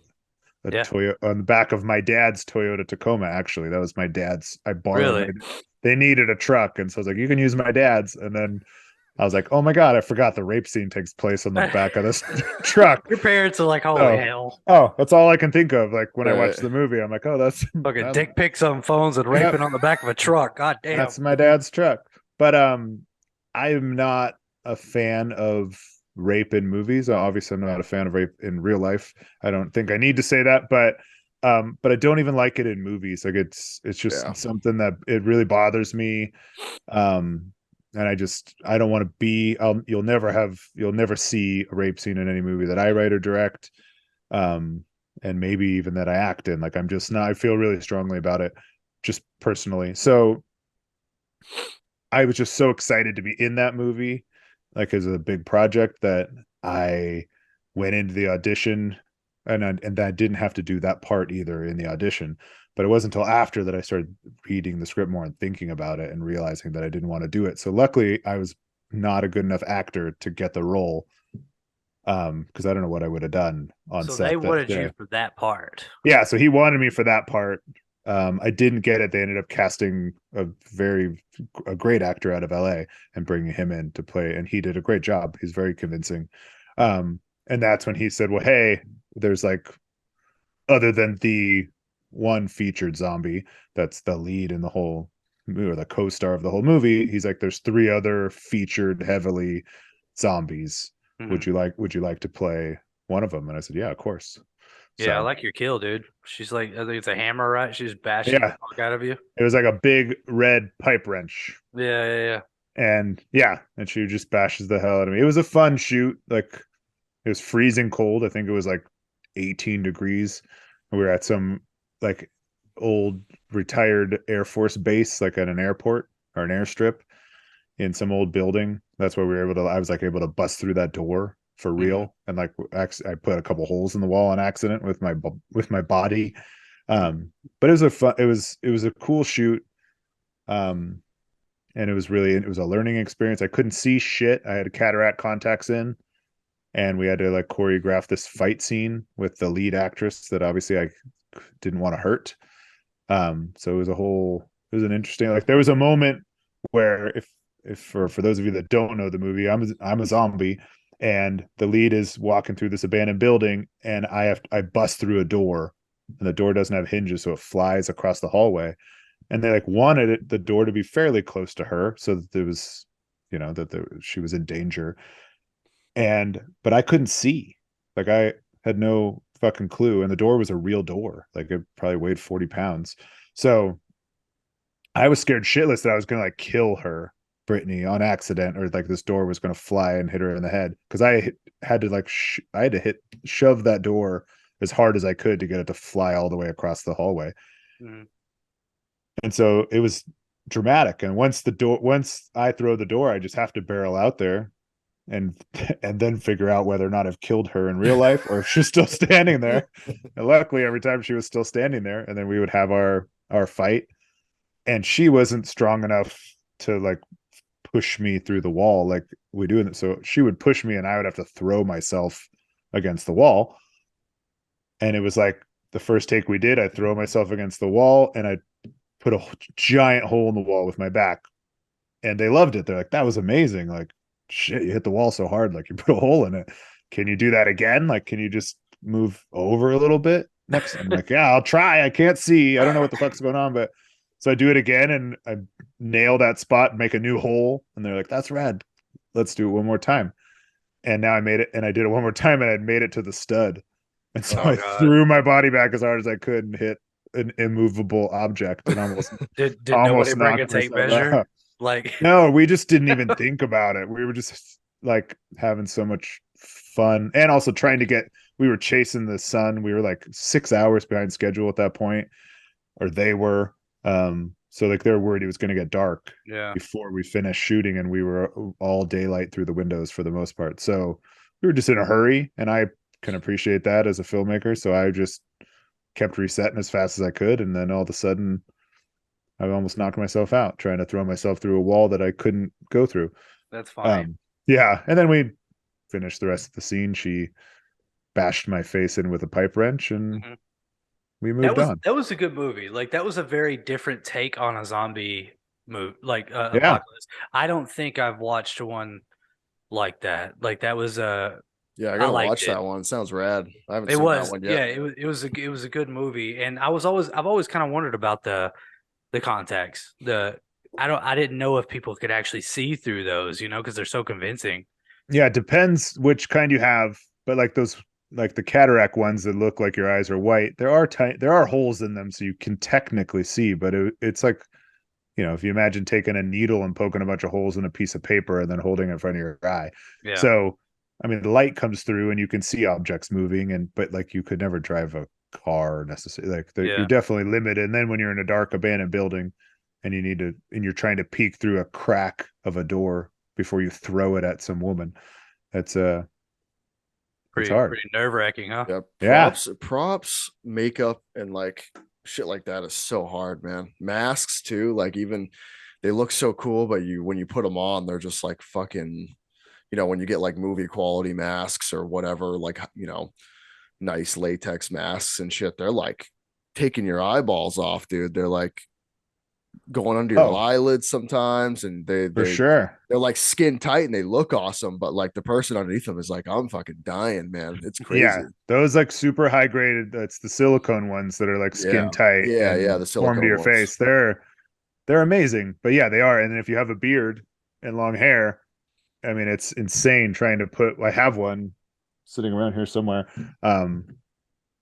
yeah, Toyota, on the back of my dad's Toyota Tacoma. Actually, that was my dad's. I borrowed really. they needed a truck, and so I was like, you can use my dad's. And then I was like, oh my god, I forgot the rape scene takes place on the back of this truck. Your parents are like, holy Oh, hell. that's all I can think of. Like when I watch the movie, I'm like, oh, Fucking dick pics on phones and yep, raping on the back of a truck. God damn. that's my dad's truck. But I'm not a fan of rape in movies. Obviously, I'm not a fan of rape in real life. I don't think I need to say that, but I don't even like it in movies. Like it's just something that it really bothers me. And I don't want to be. You'll never see a rape scene in any movie that I write or direct, and maybe even that I act in. Like I'm just not. I feel really strongly about it, just personally. So I was just so excited to be in that movie, like as a big project, that I went into the audition, and I didn't have to do that part either in the audition. But it wasn't until after that I started reading the script more and thinking about it and realizing that I didn't want to do it. So luckily, I was not a good enough actor to get the role, because I don't know what I would have done on So they set that wanted day. you for that part. Yeah, so he wanted me for that part, I didn't get it. They ended up casting a great actor out of LA and bringing him in to play, and he did a great job. He's very convincing. And that's when he said, "Well, hey, there's like other than the one featured zombie that's the lead in the whole movie or the co-star of the whole movie, he's like, there's three other featured heavily zombies. Mhm. Would you like to play one of them?" And I said, yeah, of course. Yeah, I So like your kill, dude. She's like, I think it's a hammer, right? She's bashing the yeah, fuck out of you. it was like a big red pipe wrench. Yeah, yeah, yeah. And yeah, and she just bashes the hell out of me. It was a fun shoot. Like it was freezing cold. I think it was like 18 degrees. We were at some like old retired Air Force base, like at an airport or an airstrip in some old building. That's why we were able to. I was like able to bust through that door for Mhm. real, and like I put a couple holes in the wall on accident with my body. But it was a fun. It was a cool shoot. Um, and it was a learning experience. I couldn't see shit. I had cataract contacts in, and we had to like choreograph this fight scene with the lead actress that obviously I didn't want to hurt. So it was an interesting, like there was a moment where if for those of you that don't know the movie, I'm a zombie and the lead is walking through this abandoned building and I bust through a door and the door doesn't have hinges, so it flies across the hallway. And they like wanted the door to be fairly close to her so that there was, she was in danger. But I couldn't see. Like I had no fucking clue. And the door was a real door. Like it probably weighed 40 pounds. So I was scared shitless that I was gonna like kill her, Brittany, on accident, or like this door was gonna fly and hit her in the head. Because had to like I had to shove that door as hard as I could to get it to fly all the way across the hallway. Mhm. And so it was dramatic. And once I throw the door, I just have to barrel out there and and then figure out whether or not I've killed her in real life or if she's still standing there. And luckily, every time she was still standing there, and then we would have our fight. And she wasn't strong enough to like push me through the wall like we do. So she would push me, and I would have to throw myself against the wall. And it was like the first take we did, I throw myself against the wall, and I put a giant hole in the wall with my back. And they loved it. They're like, that was amazing. Like, shit, you hit the wall so hard, like you put a hole in it. Can you do that again? Like, can you just move over a little bit next? I'm like, yeah, I'll try. I can't see. I don't know what the fuck's going on, but so I do it again and I nail that spot and make a new hole. And they're like, that's rad. Let's do it one more time. And now I made it, and I did it one more time, and I made it to the stud. And so Oh I God. threw my body back as hard as I could and hit an immovable object and Did nobody almost bring a knocked tape myself measure? out. Like, No, we just didn't even think about it. We were just like having so much fun and also trying to get, we were chasing the sun. We were like 6 hours behind schedule at that point, or they were. So like they're worried it was going to get dark yeah, before we finished shooting, and we were all daylight through the windows for the most part. So we were just in a hurry, and I can appreciate that as a filmmaker. So I just kept resetting as fast as I could, and then all of a sudden I almost knocked myself out trying to throw myself through a wall that I couldn't go through. that's funny. Um, yeah, and then we finished the rest of the scene. She bashed my face in with a pipe wrench, and Mhm. we moved on. That was a good movie. Like that was a very different take on a zombie movie, like Yeah, apocalypse. I don't think I've watched one like that. Like that was Yeah, I I gotta liked watch it. that one. Sounds rad. I haven't It seen that was, one yet. yeah, it was a good movie, and I've always kind of wondered about the contacts. I didn't know if people could actually see through those, you know, because they're so convincing. yeah. It depends which kind you have, but like those, like the cataract ones that look like your eyes are white, there are holes in them, so you can technically see. But it's like, if you imagine taking a needle and poking a bunch of holes in a piece of paper and then holding it in front of your eye. Yeah, So, I mean, the light comes through and you can see objects moving, but like you could never drive a car necessarily. Like you're yeah, definitely limited. And then when you're in a dark abandoned building and you're trying to peek through a crack of a door before you throw it at some woman, that's it's hard. pretty nerve wracking, huh? Yeah, Yeah. props, makeup, and like shit like that is so hard, man. Masks too, like even they look so cool, but when you put them on, they're just like fucking, when you get like movie quality masks or whatever, like nice latex masks and shit, they're like taking your eyeballs off, dude. They're like going under your Oh, eyelids sometimes, and for sure. they're like skin tight and they look awesome, but like the person underneath them is like, I'm fucking dying, man. It's Yeah, crazy. those like super high graded. That's the silicone ones that are like Yeah. skin tight Yeah, and the form to silicone your ones. face. They're amazing. But yeah, they are. And then if you have a beard and long hair, I mean, it's insane trying to put. I have one sitting around here somewhere, um,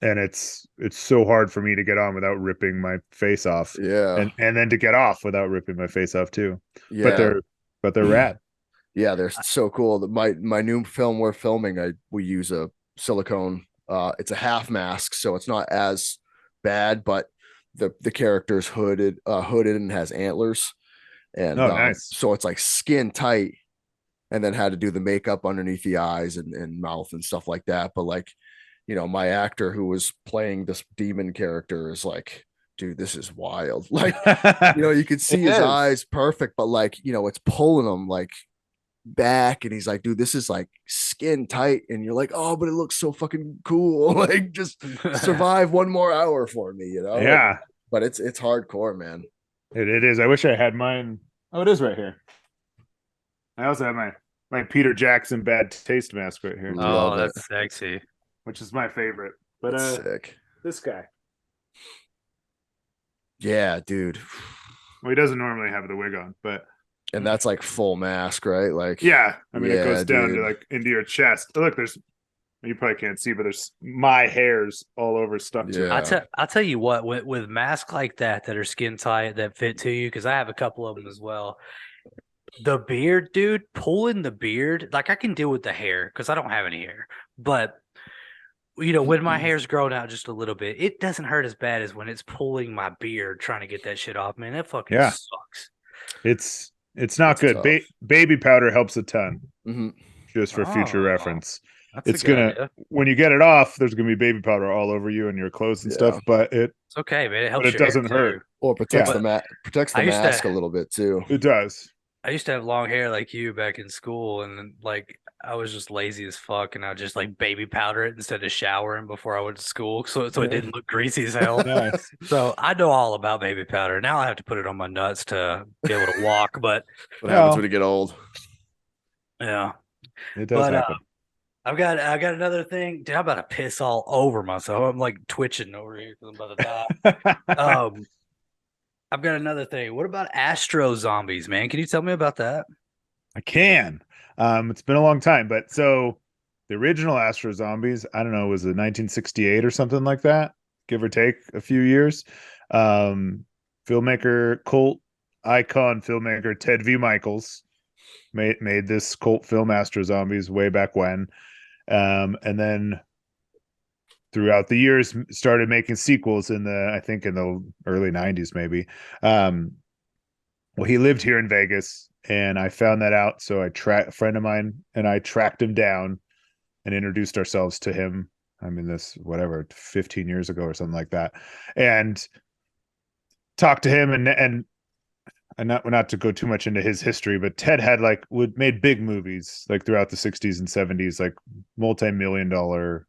and it's so hard for me to get on without ripping my face off, Yeah. and then to get off without ripping my face off too. But Yeah. they're rad. Yeah, they're so cool. My new film we're filming, we use a silicone. It's a half mask, so it's not as bad, but the character's hooded and has antlers, and Oh, nice. so it's like skin tight, and then had to do the makeup underneath the eyes and mouth and stuff like that. But like, my actor who was playing this demon character is like, dude, this is wild. Like, you could see It his is. eyes perfect, but like, it's pulling him like back, and he's like, dude, this is like skin tight, and you're like, oh, but it looks so fucking cool. Like, just survive one more hour for me, Yeah, but it's hardcore, man. it is. I wish I had mine. Oh, it is right here. I also have my Peter Jackson bad taste mask right here, Oh, Love it. that's sexy. which is my favorite. But That's sick. this guy, Yeah, dude. well, he doesn't normally have the wig on, but And that's like full mask, right? Like, yeah, I mean, it yeah, goes down dude. to like into your chest. Oh, look, you probably can't see, but there's my hairs all over stuck to it. Yeah. I'll tell you what, with masks like that are skin tight that fit to you, because I have a couple of them as well. The beard, dude, pulling the beard, like I can deal with the hair because I don't have any hair, but when my hair's grown out just a little bit, it doesn't hurt as bad as when it's pulling my beard trying to get that shit off, man. That fucking Yeah, sucks. it's not It's good. tough. Baby powder helps a ton, Mm-hmm. just for future Oh, reference. that's a It's good gonna idea. when you get it off, there's gonna be baby powder all over you and your clothes and Yeah. stuff, but It's okay, man. It but helps it your hair doesn't hurt. too. Or Yeah, protects the I used mask a to little bit too. it does. I used to have long hair like you back in school, and then, like I was just lazy as fuck, and I just like baby powder it instead of showering before I went to school, so it didn't look greasy as hell. Nice. So I know all about baby powder. Now I have to put it on my nuts to be able to walk, but What happens Well, when you get old? yeah. it does But happen. I got another thing. Dude, I'm about to piss all over myself. I'm like twitching over here because I'm about to die. I've got another thing. What about Astro Zombies, man? Can you tell me about that? I can. It's been a long time, but so the original Astro Zombies, I don't know, was it 1968 or something like that, give or take a few years. Um, cult icon filmmaker Ted V. Michaels made this cult film Astro Zombies way back when, and then throughout the years started making sequels I think in the early 90s maybe. Well, he lived here in Vegas, and I found that out. So a friend of mine and I tracked him down and introduced ourselves to him. I mean, this whatever 15 years ago or something like that, and talked to him and not to go too much into his history, but Ted had made big movies like throughout the 60s and 70s, like multi-million-dollar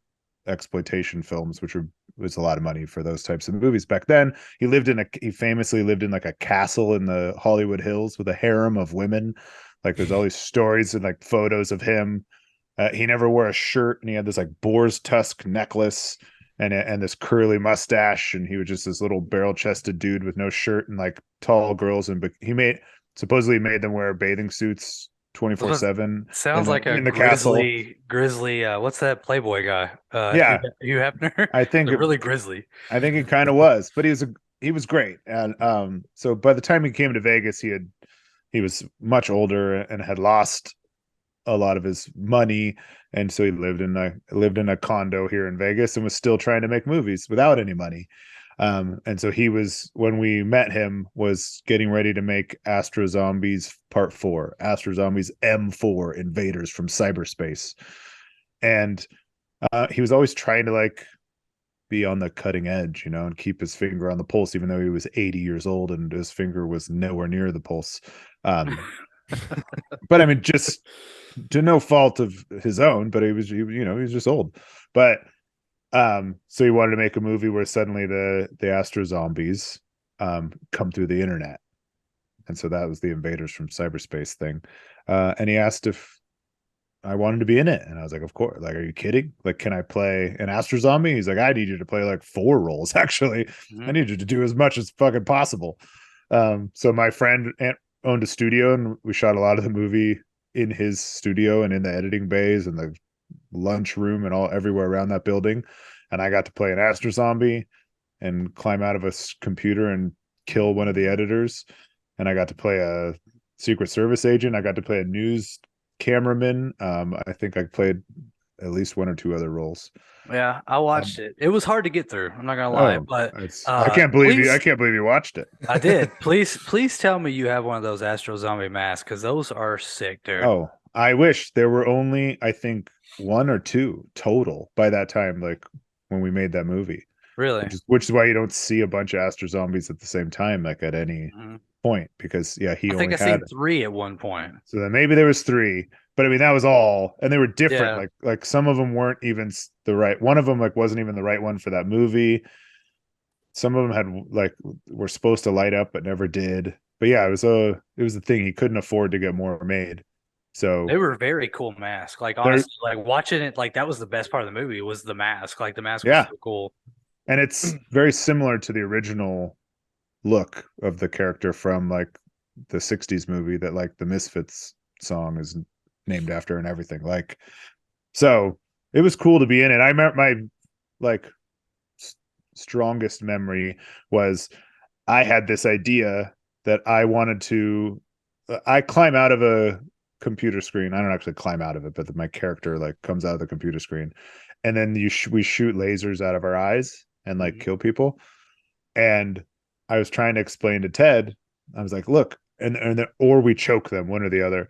exploitation films, which was a lot of money for those types of movies back then. He famously lived in like a castle in the Hollywood Hills with a harem of women. Like there's all these stories and like photos of him. He never wore a shirt, and he had this like boar's tusk necklace and this curly mustache, and he was just this little barrel-chested dude with no shirt, and like tall girls, and supposedly made them wear bathing suits 24/7 Sounds like a in the castle. grizzly. What's that Playboy guy? Yeah, Hugh Hefner. I think Really grizzly. I think he kind of was, but he was great. And so by the time he came to Vegas, he was much older and had lost a lot of his money, and so he lived in a condo here in Vegas and was still trying to make movies without any money. And so when we met him, was getting ready to make Astro Zombies Part 4, Astro Zombies M4 Invaders from Cyberspace. And he was always trying to like be on the cutting edge, and keep his finger on the pulse, even though he was 80 years old and his finger was nowhere near the pulse. But I mean, just to no fault of his own, but he was just old. But So he wanted to make a movie where suddenly the Astro Zombies come through the internet. And so that was the invaders from cyberspace thing. And he asked if I wanted to be in it. And I was like, of course. Like, are you kidding? Like, can I play an Astro Zombie? He's like, I need you to play like 4 roles, actually. I Mhm. need you to do as much as fucking possible. So my friend owned a studio, and we shot a lot of the movie in his studio and in the editing bays and the lunch room and all everywhere around that building. And I got to play an Astro Zombie and climb out of a computer and kill one of the editors. And I got to play a Secret Service agent. I got to play a news cameraman. I think I played at least 1 or 2 other roles. Yeah, I Um, watched it. It was hard to get through. I'm not gonna lie, oh, but it's I can't believe you. I please, can't believe you watched it. I did. Please tell me you have one of those Astro Zombie masks because those are sick, dude. Oh, I wish there were only, I think, 1 or 2 total by that time, like when we made that movie. Really? Which is why you don't see a bunch of Astro Zombies at the same time, like at any Mhm. point, because yeah, he I think only I had. seen 3 at one point. So then maybe there was 3, but I mean that was all, and they were different. Yeah. Like some of them weren't even the right. One of them like wasn't even the right one for that movie. Some of them had like were supposed to light up but never did. But yeah, it was the thing, he couldn't afford to get more made. They So were very cool masks. Like there, honestly, like watching it, like that was the best part of the movie was the mask. Like the mask was yeah, so cool. and it's very similar to the original look of the character from like the 60s movie that like the Misfits song is named after and everything. Like, so it was cool to be in it. I remember my like strongest memory was I had this idea that I wanted to I climb out of a computer screen. I don't actually climb out of it, but my character like comes out of the computer screen, and then we shoot lasers out of our eyes and like Mhm. kill people. And I was trying to explain to Ted, I was like, look, or we choke them, one or the other.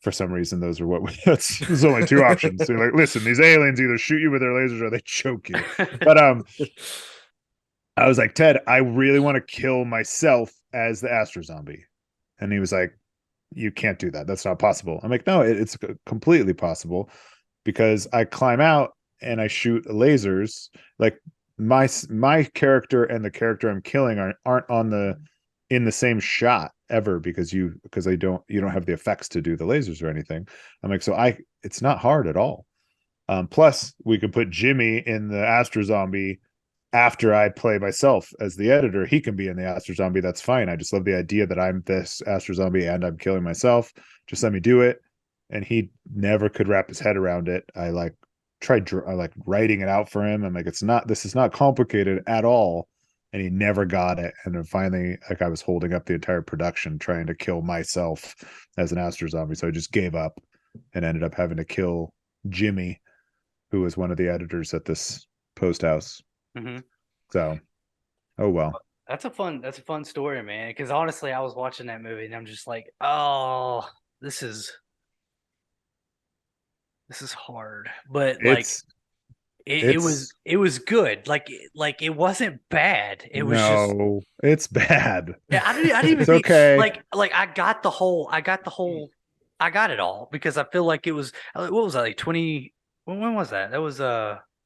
For some reason, those are what we, there's only 2 options. So you're like, listen, these aliens either shoot you with their lasers or they choke you. But I was like, Ted, I really want to kill myself as the Astro Zombie. And he was like, you can't do that. That's not possible. I'm like, no, it's completely possible because I climb out and I shoot lasers. Like my character and the character I'm killing aren't on the in the same shot ever because I don't you don't have the effects to do the lasers or anything. I'm like, so it's not hard at all. Plus, we could put Jimmy in the Astro Zombie after I play myself as the editor. He can be in the Astro Zombie. That's fine. I just love the idea that I'm this Astro Zombie and I'm killing myself. Just let me do it. And he never could wrap his head around it. I like I like writing it out for him. I'm like, this is not complicated at all. And he never got it. And then finally, like I was holding up the entire production trying to kill myself as an Astro Zombie. So I just gave up and ended up having to kill Jimmy, who was one of the editors at this post house. Mhm. So, oh well. That's a fun story, man. Because honestly, I was watching that movie and I'm just like, oh, this is this is hard. But like It's it's it was good. Like it wasn't bad. It was just no, it's bad. yeah, I didn't even It's think okay. like I got it all because I feel like it was what was that like 20 when was that? That was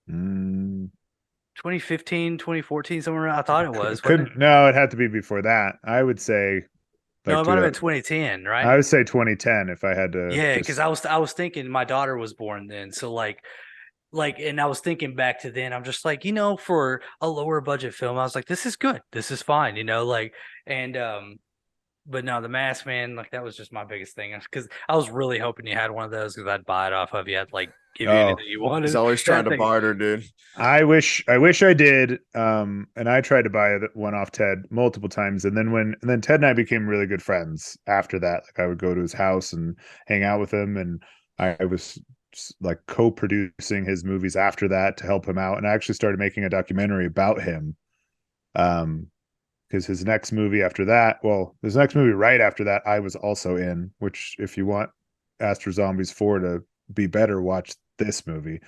Mm, 2015, 2014 somewhere around. I thought it was, wasn't it? couldn't no, it had to be before that. I would say No, like it might do have that. been 2010, I right? would say 2010 if I had to Yeah, because just I was thinking my daughter was born then, so like and I was thinking back to then. I'm just like, for a lower budget film, I was like, this is good, this is fine, like and but no, the mask man, like that was just my biggest thing because I was really hoping you had one of those because I'd buy it off of you. I'd like give you oh, anything you He's wanted. always trying That to thing, barter, dude. I wish I did. And I tried to buy one off Ted multiple times, and then Ted and I became really good friends after that. Like I would go to his house and hang out with him, and I was like co-producing his movies after that to help him out, and I actually started making a documentary about him. Um, because his next movie after that, well, his next movie right after that, I was also in. Which, if you want Astro Zombies 4 to be better, watch this movie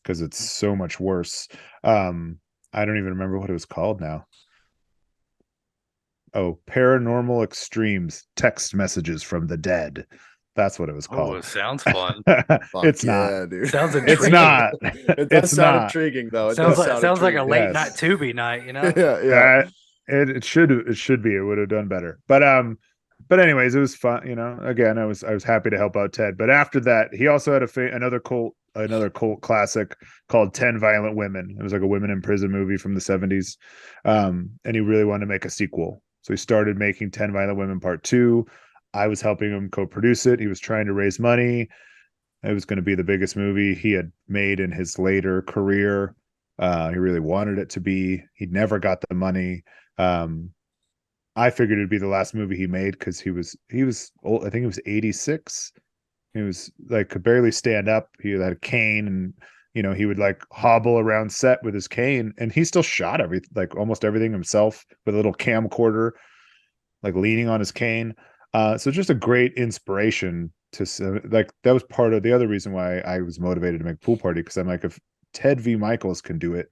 because it's so much worse. I don't even remember what it was called now. Oh, Paranormal Extremes: Text Messages from the Dead. That's what it was Oh, called. it sounds fun. Fuck It's not. yeah, dude. Sounds It's intriguing. not. It does It's sound not. intriguing, though. It Sounds does like sound sounds like a intriguing. late night Yes. Tubi night, you know? Yeah, yeah. Uh, it should be. It would have done better. But anyways, it was fun. Again, I was happy to help out Ted. But after that, he also had another cult classic called 10 Violent Women. It was like a women in prison movie from the 70s. And he really wanted to make a sequel. So he started making 10 Violent Women Part 2. I was helping him co-produce it. He was trying to raise money. It was going to be the biggest movie he had made in his later career. He really wanted it to be. He never got the money. Um, I figured it'd be the last movie he made because he was old. I think he was 86. He was like could barely stand up. He had a cane, and he would like hobble around set with his cane, and he still shot almost everything himself with a little camcorder, like leaning on his cane. So just a great inspiration to like that was part of the other reason why I was motivated to make Pool Party, because I'm like, if Ted V. Michaels can do it,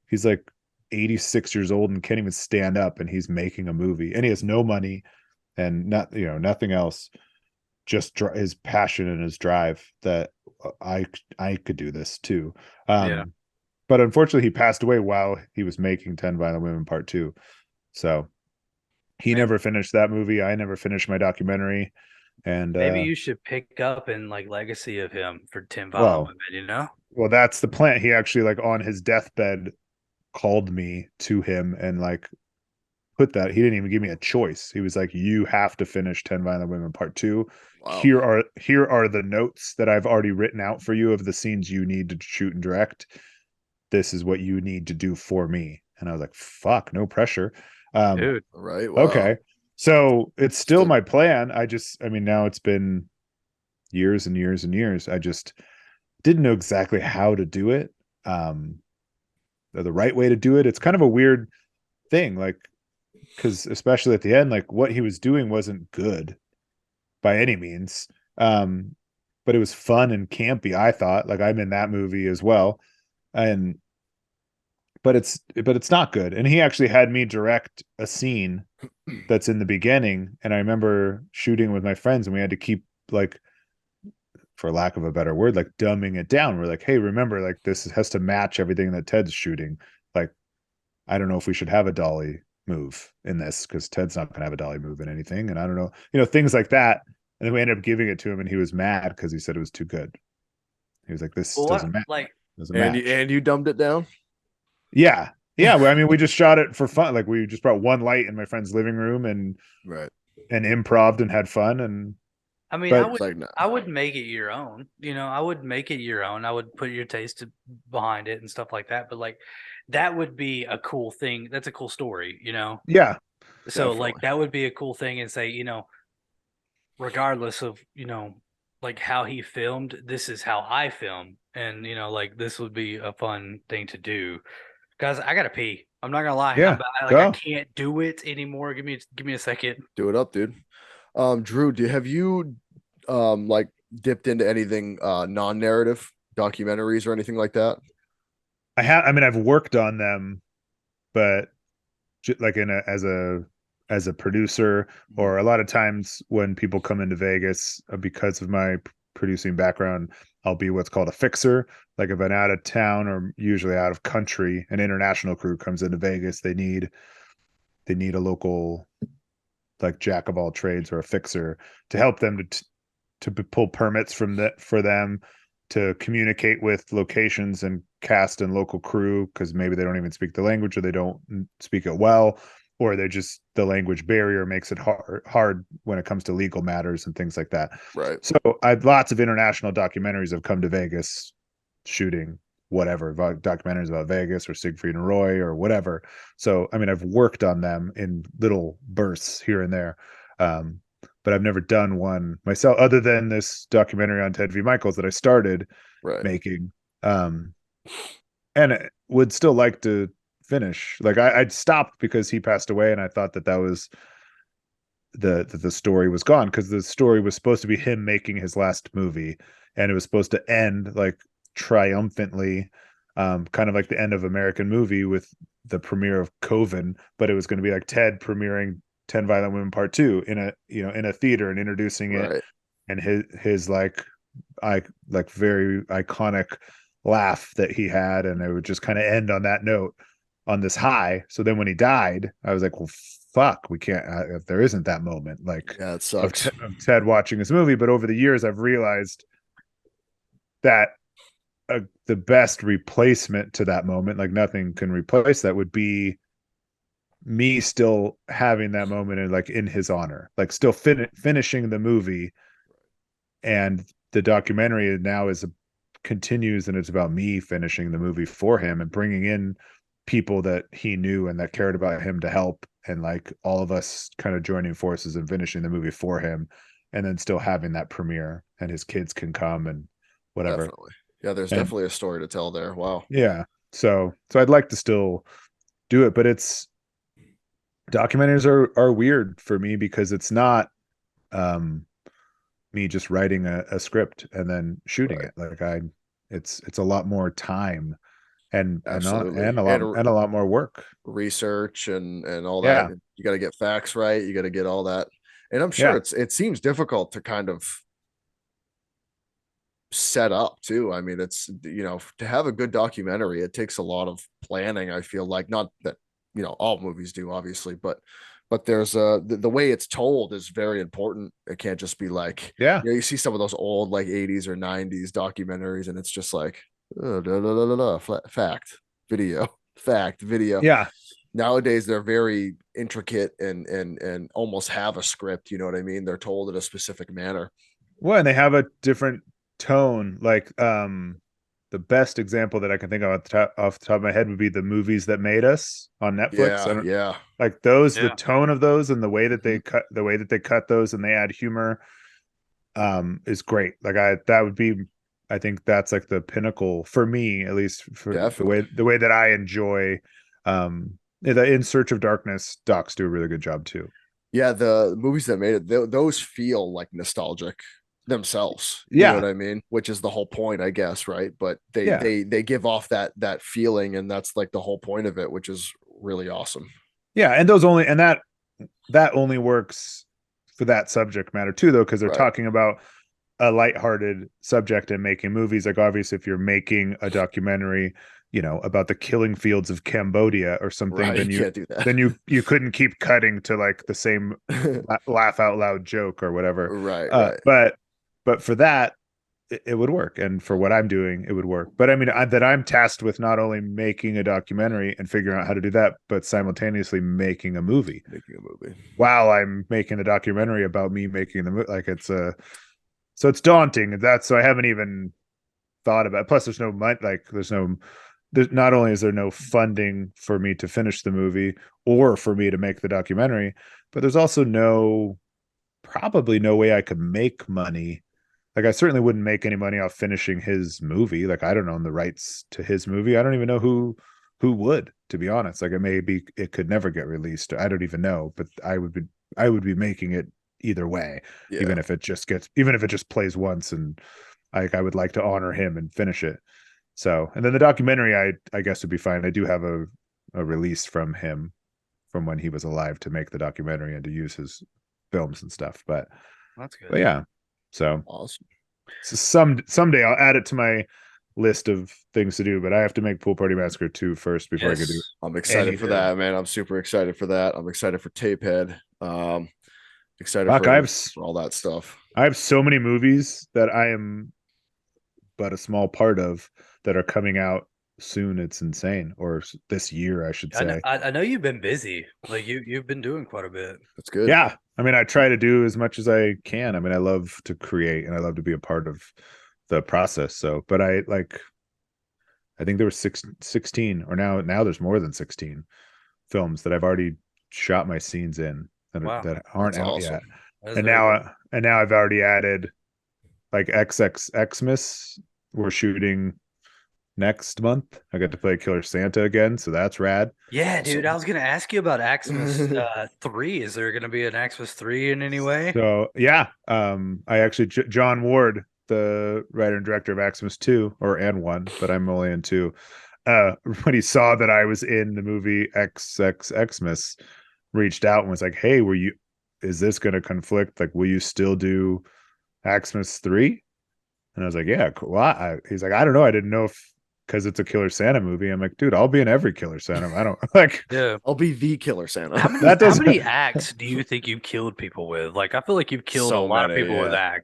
he's like 86 years old and can't even stand up, and he's making a movie, and he has no money and nothing else, just his passion and his drive, that I could do this too. Yeah. But unfortunately he passed away while he was making 10 Violent Women Part 2. So he Man, never finished that movie. I never finished my documentary. And maybe you should pick up in like legacy of him for 10 Violent well, Women, you know? well, that's the plan. He actually, like, on his deathbed called me to him and like put that. He didn't even give me a choice. He was like, you have to finish 10 Violent Women Part 2. Wow. Here are the notes that I've already written out for you of the scenes you need to shoot and direct. This is what you need to do for me. And I was like, fuck, no pressure. Dude. Right. Wow. Okay. So it's still my plan. I mean, now it's been years and years and years. I just didn't know exactly how to do it. Or the right way to do it. It's kind of a weird thing, like, because especially at the end, like what he was doing wasn't good by any means. But it was fun and campy, I thought. Like, I'm in that movie as well. And but it's not good. And he actually had me direct a scene that's in the beginning. And I remember shooting with my friends, and we had to keep, like, for lack of a better word, like dumbing it down. We're like, hey, remember, like, this has to match everything that Ted's shooting. Like, I don't know if we should have a dolly move in this, because Ted's not going to have a dolly move in anything. And I don't know, things like that. And then we ended up giving it to him, and he was mad because he said it was too good. He was like, this Well, doesn't match. like, Doesn't And match. you dumbed it down? Yeah. Yeah. Well, I mean, we just shot it for fun. Like, we just brought one light in my friend's living room and Right. improved and had fun. And I mean, but I would make it your own. I would make it your own. I would put your taste behind it and stuff like that. But like, that would be a cool thing. That's a cool story, yeah, So Definitely. like, that would be a cool thing, and say, regardless of, like how he filmed, this is how I film. And, like, this would be a fun thing to do. Guys, I gotta pee. I'm not gonna lie. yeah. I Go. can't do it anymore. Give me a second. Do it up, dude. Drew, have you like dipped into anything non-narrative documentaries or anything like that? I mean, I've worked on them, but like as a producer, or a lot of times when people come into Vegas, because of my producing background, I'll be what's called a fixer. Like, if I'm out of town or usually out of country, an international crew comes into Vegas, they need a local, like, jack of all trades or a fixer to help them to pull permits for them, to communicate with locations and cast and local crew, because maybe they don't even speak the language, or they don't speak it well, or they just, the language barrier makes it hard when it comes to legal matters and things like that. Right. So I've lots of international documentaries have come to Vegas shooting whatever, documentaries about Vegas or Siegfried and Roy or whatever. So, I mean, I've worked on them in little bursts here and there. But I've never done one myself, other than this documentary on Ted V. Michaels that I started making. And I would still like to finish. Like, I'd stopped because he passed away, and I thought that was the story was gone, because the story was supposed to be him making his last movie, and it was supposed to end like triumphantly, kind of like the end of American Movie with the premiere of Coven, but it was going to be like Ted premiering 10 Violent Women Part 2 in a theater and introducing it, and his like very iconic laugh that he had, and it would just kind of end on that note, on this high. So then when he died, I was like, well, fuck, we can't, if there isn't that moment like Yeah, it of, sucks. of Ted watching his movie. But over the years, I've realized that the best replacement to that moment, like nothing can replace that, would be me still having that moment and like in his honor, like still finishing the movie. And the documentary now continues, and it's about me finishing the movie for him and bringing in people that he knew and that cared about him to help, and like all of us kind of joining forces and finishing the movie for him, and then still having that premiere and his kids can come and whatever. Definitely. Yeah, there's And definitely a story to tell there. Wow. yeah, so I'd like to still do it, but it's documentaries are weird for me because it's not um me just writing a script and then shooting Right. it. Like it's a lot more time Absolutely. and a lot more work. Research and all that. Yeah, You got to get facts right. You got to get all that. And I'm sure yeah, it seems difficult to kind of set up too. I mean, it's, to have a good documentary, it takes a lot of planning. I feel like, not that, all movies do obviously, but there's the way it's told is very important. It can't just be like, yeah, you see some of those old like 80s or 90s documentaries and it's just like, fact, video, fact, video. yeah. Nowadays they're very intricate and almost have a script, you know what I mean? They're told in a specific manner. Well, and they have a different tone. Like the best example that I can think of off the top of my head would be the movies that made us on Netflix. I Yeah, don't yeah. like those, the Yeah. tone of those and the way that Mhm. they cut those and they add humor is great. Like that would be, I think that's like the pinnacle for me, at least for Definitely. the way that I enjoy the In Search of Darkness docs do a really good job too. Yeah, the movies that made it, those feel like nostalgic themselves. You know Yeah, what I mean? Which is the whole point, I guess, right? But they yeah, they they give off that feeling, and that's like the whole point of it, which is really awesome. yeah. And those only, and that only works for that subject matter too, though, because they're Right. talking about a lighthearted subject and making movies. Like obviously, if you're making a documentary, about the killing fields of Cambodia or something, Right. then You can't do that. you couldn't keep cutting to like the same laugh out loud joke or whatever. Right, Uh, right. but but for that, it would work, and for what I'm doing, it would work. But I mean, that I'm tasked with not only making a documentary and figuring out how to do that, but simultaneously making a movie Making a movie. while I'm making a documentary about me making the movie. Like so it's daunting. That's so I haven't even thought about it. Plus, there's no money. Like there's not only is there no funding for me to finish the movie or for me to make the documentary, but there's also probably no way I could make money. Like I certainly wouldn't make any money off finishing his movie. Like I don't own the rights to his movie. I don't even know who would, to be honest. Like it could never get released. I don't even know, but I would be making it either way, Yeah. even if it just plays once, and I would like to honor him and finish it. So, and then the documentary I guess would be fine. I do have a release from him from when he was alive to make the documentary and to use his films and stuff. That's good. But yeah. So Awesome. someday I'll add it to my list of things to do, but I have to make Pool Party Massacre 2 first before I can do Yes. I'm excited for anything. that, man. I'm super excited for that. I'm excited for Tapehead. Excited Fuck, for all that stuff. I have so many movies that I am but a small part of that are coming out soon. It's insane, or this year, I should say. I know you've been busy. Like you've been doing quite a bit. That's good. Yeah, I mean, I try to do as much as I can. I mean, I love to create and I love to be a part of the process. So, but I think there were 16, or now there's more than 16 films that I've already shot my scenes in Wow. that aren't That's out awesome. yet. That is very good. And now I've already added like XXXmas. We're shooting next month. I got to play Killer Santa again, so that's rad. Yeah, dude. Awesome. I was gonna ask you about Axmus 3. Is there gonna be an Axmus 3 in any way? So yeah, I actually John Ward, the writer and director of Xmas 2 and 1, but I'm only in 2. When he saw that I was in the movie XXXmas, reached out and was like, "Hey, is this going to conflict? Like, will you still do Axmas 3? And I was like, yeah, cool. Well, he's like, I don't know. I didn't know if because it's a Killer Santa movie. I'm like, dude, I'll be in every Killer Santa. I don't like Yeah. I'll be the killer Santa. that How doesn't many acts do you think you've killed people with? Like, I feel like you've killed a So lot of many, people with yeah.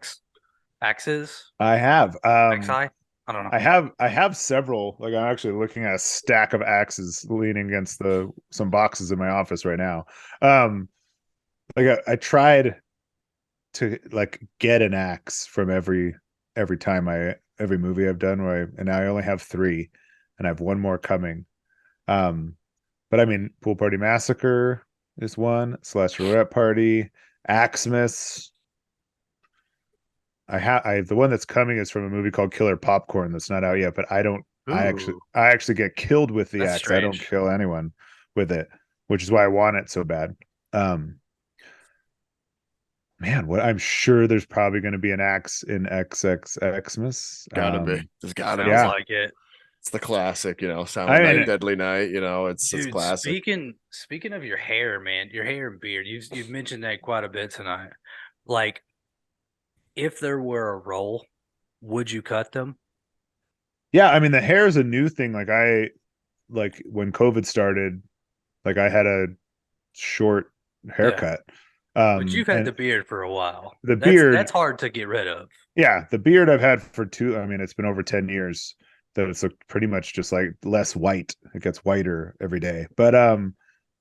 axes. I have. Axi? I don't know. I have several. Like I'm actually looking at a stack of axes leaning against some boxes in my office right now. Um like I tried to like get an axe from every movie I've done and now I only have 3 and I have one more coming. Um but I mean Pool Party Massacre is one, Slash Roulette Party, Axmas. The one that's coming is from a movie called Killer Popcorn that's not out yet, but Ooh, I actually get killed with the that's axe. I don't strange. kill anyone with it, which is why I want it so bad. Um Man, what I'm sure there's probably going to be an axe in XXXmas. Gotta be. There's gotta Sounds be. Yeah. like it. It's the classic, I Silent Night, mean, Deadly Night. It's Dude, classic. speaking of your hair, man, your hair and beard, you've mentioned that quite a bit tonight. Like, if there were a role, would you cut them? yeah, I mean the hair is a new thing. Like when COVID started, like I had a short Yeah. haircut. But you've had And the beard for a while. the That's beard, hard to get rid of. yeah, the beard I've had for I mean, it's been over 10 years that it's pretty much just like less white. It gets whiter every day. But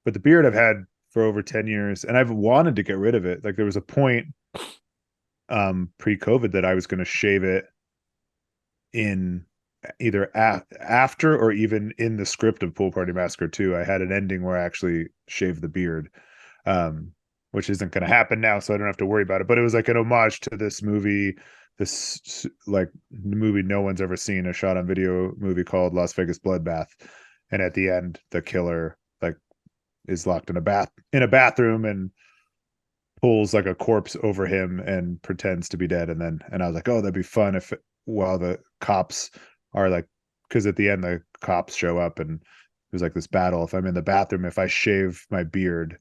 the beard I've had for over 10 years and I've wanted to get rid of it. Like there was a point pre-COVID that I was going to shave it in either after or even in the script of Pool Party Massacre 2. I had an ending where I actually shaved the beard. Which isn't going to happen now, so I don't have to worry about it. But it was like an homage to this movie, this like movie no one's ever seen, a shot on video movie called Las Vegas Bloodbath. And at the end, the killer like is locked in a bathroom and pulls like a corpse over him and pretends to be dead. And I was like, oh, that'd be fun if while the cops are like, because at the end the cops show up and there's like this battle. If I'm in the bathroom, if I shave my beard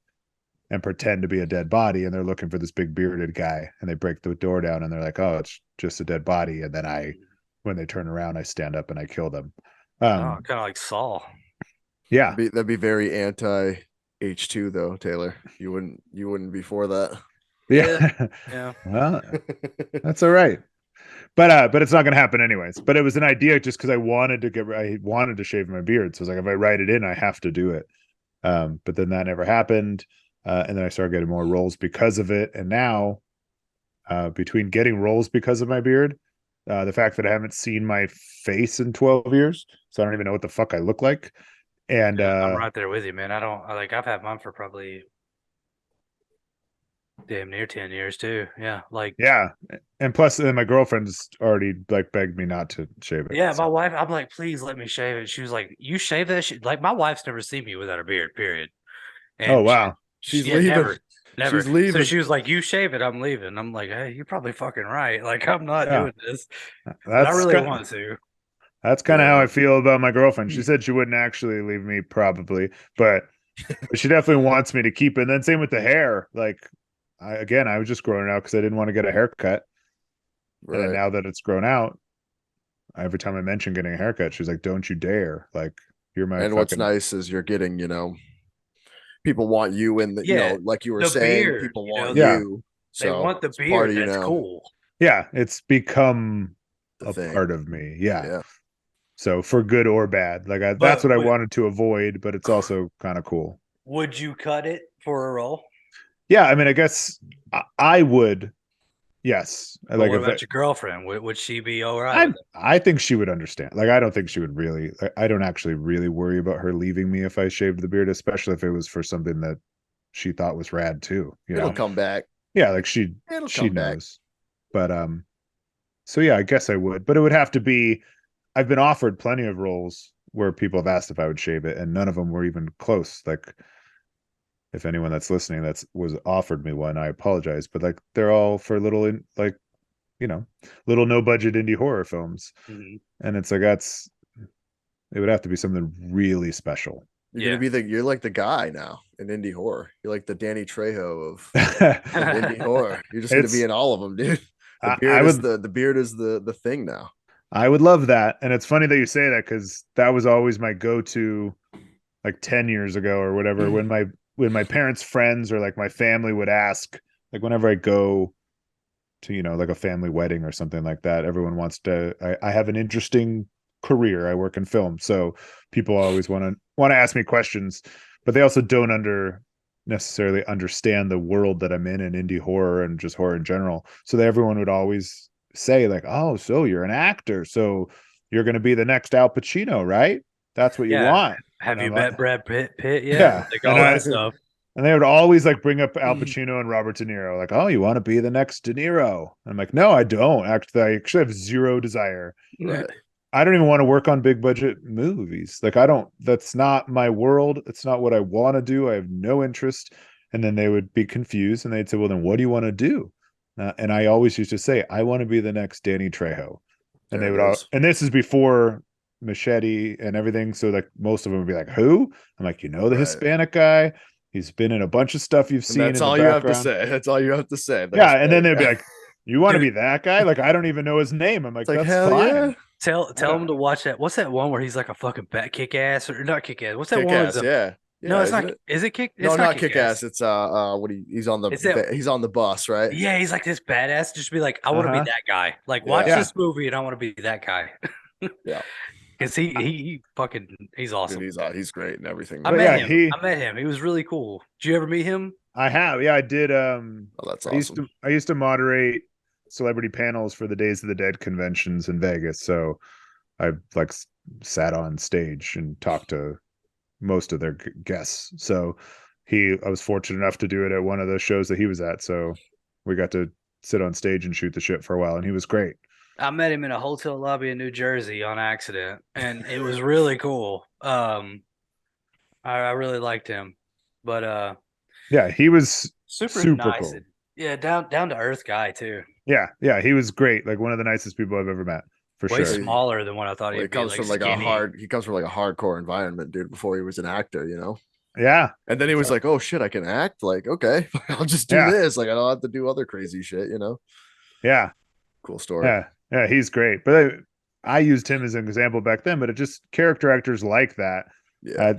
and pretend to be a dead body and they're looking for this big bearded guy and they break the door down and they're like, oh, it's just a dead body. And then when they turn around, I stand up and I kill them. Oh, kind of like Saul. Yeah. That'd be very anti H2 though, Taylor. You wouldn't be for that. Yeah. Yeah. Well, that's all right. But it's not going to happen anyways. But it was an idea just because I wanted to shave my beard. So it's like, if I write it in, I have to do it. But then that never happened. And then I started getting more roles because of it. And now, between getting roles because of my beard, the fact that I haven't seen my face in 12 years, so I don't even know what the fuck I look like. And I'm right there with you, man. I've had mine for probably damn near 10 years too. Yeah. Like, yeah, and plus, then my girlfriend's already like begged me not to shave it. yeah, my So. wife, I'm like, please let me shave it. She was like, you shave that shit? Like, my wife's never seen me without a beard, period. Oh And wow. She's yeah, leaving. never. She's So leaving. she was like, you shave it, I'm leaving. I'm like, hey, you're probably fucking right. Like, I'm not Yeah, doing this, but I that's really kind. want to. That's kind of how I feel about my girlfriend. She said she wouldn't actually leave me, probably, but she definitely wants me to keep it. And then same with the hair. Like, I was just growing it out because I didn't want to get a haircut. And then Right. now that it's grown out, every time I mention getting a haircut, she's like, "Don't you dare!" Like, you're my And what's fucking nice is you're getting, people want you in the, Yeah, like you were the saying, beard, people want yeah, you. they So want the it's part beard. of That's cool. yeah. It's become the a thing. part of me. Yeah. Yeah. So for good or bad, like that's But what I wanted to avoid, but it's also kind of cool. would you cut it for a role? Yeah, I mean, I guess I would. Yes, But like what if about your girlfriend? Would she be all right I with it? I think she would understand. Like I don't think she would really. I don't actually really worry about her leaving me if I shaved the beard, especially if it was for something that she thought was rad too. You It'll know? come back. Yeah, like she It'll she come back. knows. But so yeah, I guess I would. But it would have to be. I've been offered plenty of roles where people have asked if I would shave it, and none of them were even close. Like if anyone that's listening was offered me one, I apologize. But like they're all for like you know, little no budget indie horror films. Mhm. And it's like it would have to be something really special. Yeah. You're like the guy now in indie horror. You're like the Danny Trejo of indie horror. You're just gonna be it's in all of them, dude. The I beard is would the beard is the thing now. I would love that. And it's funny that you say that because that was always my go-to like 10 years ago or whatever, when my parents' friends or like my family would ask, like whenever I go to, like a family wedding or something like that, everyone wants to I have an interesting career. I work in film. So people always want to ask me questions, but they also don't necessarily understand the world that I'm in and indie horror and just horror in general. So that everyone would always say like, "Oh, so you're an actor. So you're going to be the next Al Pacino, right? That's what you Yeah. want." And Have you I'm like, met Brad Pitt yet? yeah. Like And all that stuff. they would always like bring up Al Pacino and Robert De Niro, like, "Oh, you want to be the next De Niro?" And I'm like, "No, I don't. Actually, I actually have zero desire. Right. I don't even want to work on big budget movies. Like, I don't. That's not my world. It's not what I want to do. I have no interest." And then they would be confused, and they'd say, "Well, then what do you want to do?" And I always used to say, "I want to be the next Danny Trejo." And There they it would all, is. and this is before Machete and everything. So like most of them would be like, "Who?" I'm like, the Right. Hispanic guy. He's been in a bunch of stuff you've And seen that's in the all you have to background. say. That's all you have to say. The Yeah, and then Hispanic they'd be guy. like, "You want to Dude, be that guy?" Like, I don't even know his name. I'm It's like, like, "That's hell yeah. fine." tell him to watch that. What's that one where he's like a fucking bat kick ass or not kick ass? What's that Kick one with ass, the yeah. No, Yeah, it's isn't not. it? Is it kick? No, It's not not kick kick ass. ass. It's It's that. he's on the bus, right? Yeah, he's like this badass. Just be like, I want to be Uh-huh. that guy. Like, watch Yeah. Yeah. this movie, and I want to be that guy. Yeah. Because he fucking he's Dude, awesome. he's great and everything, I But man. met yeah, him. I met him. He was really cool. Did you ever meet him? I have. Yeah, I did. Oh, that's awesome. I used to moderate celebrity panels for the Days of the Dead conventions in Vegas. So I like sat on stage and talked to most of their guests. So I was fortunate enough to do it at one of the shows that he was at. So we got to sit on stage and shoot the shit for a while, and he was great. I met him in a hotel lobby in New Jersey on accident, and it was really cool. I really liked him, but Yeah, he was super super nice cool. and yeah, down to earth guy too. Yeah, he was great. Like one of the nicest people I've ever met, for Way sure. smaller than what I thought Well, he'd be. Like skinny. he comes from like a hardcore environment, dude, before he was an actor, you know? Yeah, And then he was like, oh shit, I can act. Like, okay, I'll just do yeah, this. Like, I don't have to do other crazy shit, you know? yeah, Cool story. yeah. He's great. But I used him as an example back then. But it just character actors like that. Yeah.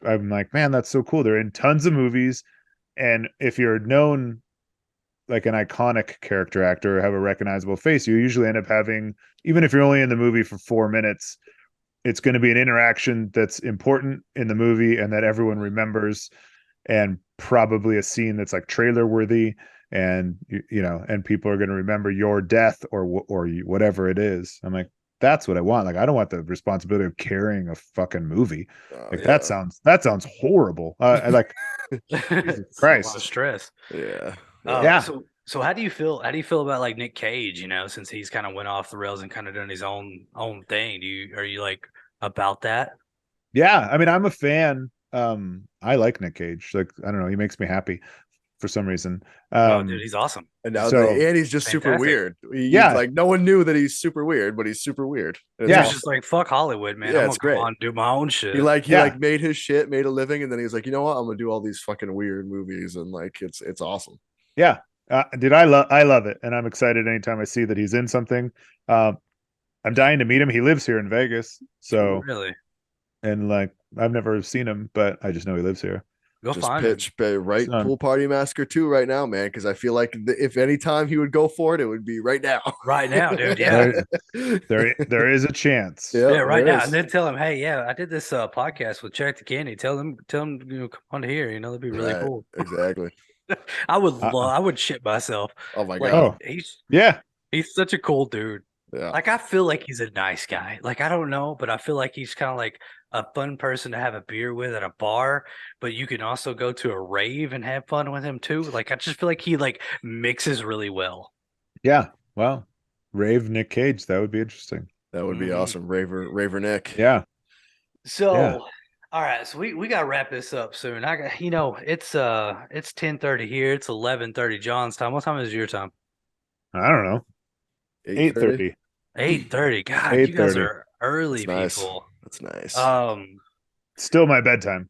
I'm like, man, that's so cool. They're in tons of movies, and if you're known like an iconic character actor or have a recognizable face, you usually end up having, even if you're only in the movie for 4 minutes, it's going to be an interaction that's important in the movie and that everyone remembers, and probably a scene that's like trailer worthy, and and people are going to remember your death or whatever it is. I'm like, that's what I want. Like, I don't want the responsibility of carrying a fucking movie. Like, Yeah. that sounds horrible. I like, Jesus It's a lot of Christ. stress. Yeah. Yeah. So how do you feel? How do you feel about like Nick Cage? You know, since he's kind of went off the rails and kind of done his own thing. Are you like about that? Yeah, I mean, I'm a fan. I like Nick Cage. Like, I don't know, he makes me happy for some reason. Oh, dude, he's awesome. So And he's just super Fantastic. weird. Yeah. Like no one knew that he's super weird, but he's super weird. And Yeah. He's just like, fuck Hollywood, man. Yeah, I'm it's gonna go great. on and do my own shit. Yeah. Made his shit, made a living, and then he was like, you know what? I'm gonna do all these fucking weird movies, and like it's awesome. Yeah. Dude, I love it, and I'm excited anytime I see that he's in something. I'm dying to meet him. He lives here in Vegas, so Really? and like I've never seen him, but I just know he lives here. Go Just find him. pitch right So, Pool Party Massacre 2 right now, man, because I feel like if any time he would go for it, it would be right now. Right now, dude. Yeah. there is a chance. Yeah, Yeah, right there now. is. And then tell him, hey, yeah, I did this podcast with Check the Candy. Tell them, come on here. That'd be really Right, cool. exactly. I would shit myself. Oh my Like, god. Yeah. he's such a cool dude. Yeah. Like, I feel like he's a nice guy. Like, I don't know, but I feel like he's kind of like a fun person to have a beer with at a bar, but you can also go to a rave and have fun with him too. Like, I just feel like he like mixes really well. Yeah. Well, rave Nick Cage. That would be interesting. That would be awesome. Raver Nick. Yeah. So, Yeah. all right, so we gotta wrap this up soon. I got it's 10:30 here. It's 11:30 John's time. What time is your time? I don't know. 8:30. 8:30. God, you guys 8:30. are early That's nice. people. That's nice. Still my bedtime.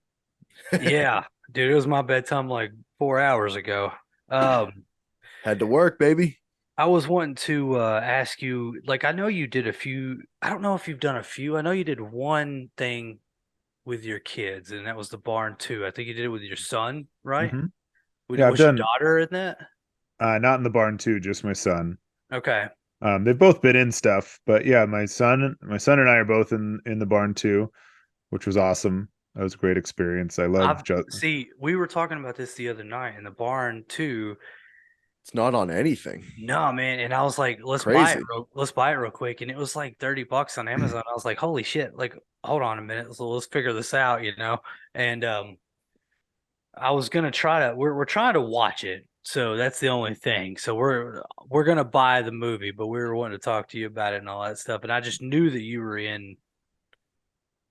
Yeah, dude, it was my bedtime like 4 hours ago. Had to work, baby. I was wanting to ask you, like, I know you did a few. I don't know if you've done a few. I know you did one thing with your kids, and that was the barn too. I think you did it with your son, right? Hmm. Yeah, I've Was your done daughter in that? not in the barn too, just my son. Okay. They've both been in stuff, but yeah, my son and I are both in the barn too, which was awesome. That was a great experience. I love I've just see, we were talking about this the other night in the barn too. It's not on anything. No, man, and I was like, Crazy. let's buy it real quick, and it was like $30 on Amazon. I was like, holy shit! Like, hold on a minute, so let's figure this out, you know. And I was gonna try to. We're trying to watch it, so that's the only thing. So we're gonna buy the movie, but we were wanting to talk to you about it and all that stuff. And I just knew that you were in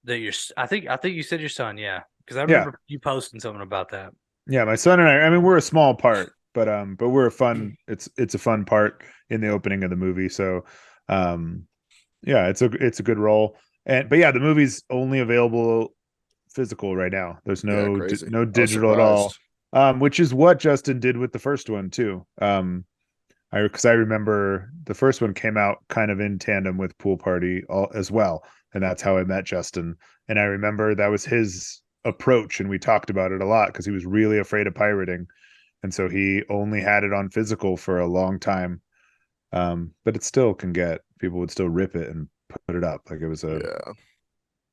that. I think you said your son, yeah, because I yeah, remember you posting something about that. yeah, my son and I mean we're a small part, but we're a fun it's a fun part in the opening of the movie. So um yeah, it's a good role. And but yeah, the movie's only available physical right now. There's Yeah, crazy. no I was digital at all. surprised. Which is what Justin did with the first one too. I remember the first one came out kind of in tandem with Pool Party as well, and that's how I met Justin. And I remember that was his approach, and we talked about it a lot because he was really afraid of pirating, and so he only had it on physical for a long time. But it still can get people would still rip it and put it up like it was a. Yeah.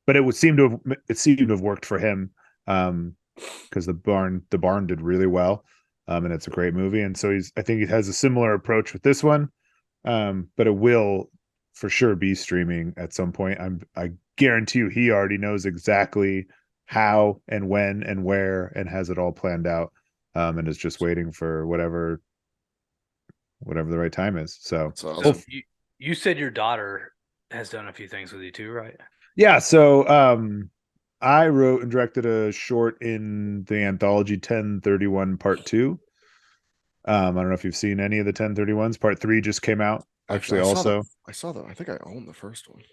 But it seemed to have worked for him. Because the barn did really well, and it's a great movie. And so I think he has a similar approach with this one, but it will for sure be streaming at some point. I guarantee you he already knows exactly how and when and where and has it all planned out, and is just waiting for whatever the right time is. So, That's So awesome. you said your daughter has done a few things with you too, right? yeah, so I wrote and directed a short in the anthology 1031 Part 2. I don't know if you've seen any of the 1031s. Part 3 just came out actually I saw the also. I think I own the first one.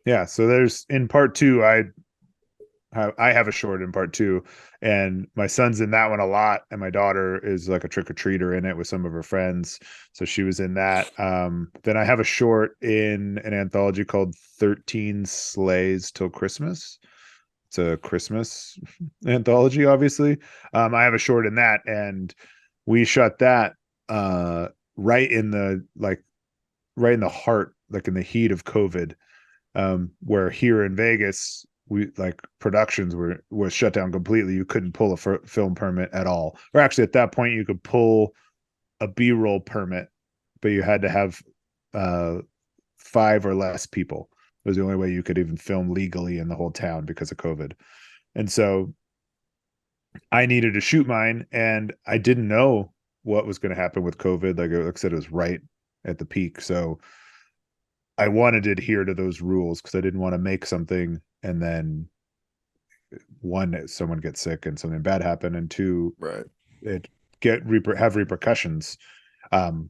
Yeah, so there's in Part 2 I have a short in Part 2, and my son's in that one a lot, and my daughter is like a trick-or-treater in it with some of her friends. So she was in that. Then I have a short in an anthology called 13 Sleighs Till Christmas. It's a Christmas anthology, obviously. I have a short in that, and we shot that uh right in the right in the heart, like in the heat of COVID, where here in Vegas we like productions was shut down completely. You couldn't pull a film permit at all, or actually at that point you could pull a B-roll permit, but you had to have uh 5 or less people. It was the only way you could even film legally in the whole town because of COVID. And so I needed to shoot mine, and I didn't know what was going to happen with COVID. Like I said, it was right at the peak. So I wanted to adhere to those rules because I didn't want to make something and then one, someone gets sick and something bad happen, and two, Right. it have repercussions um,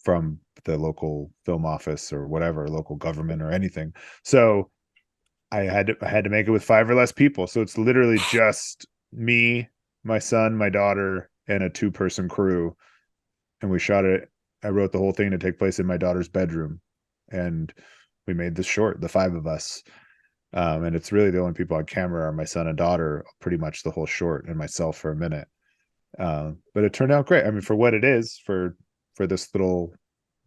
from the local film office or whatever, local government or anything. So I had to make it with 5 or less people. So it's literally just me, my son, my daughter, and a 2-person crew. And we shot it. I wrote the whole thing to take place in my daughter's bedroom. And we made this short, the 5 of us. And it's really the only people on camera are my son and daughter, pretty much the whole short, and myself for a minute. But it turned out great. I mean, for what it is, for this little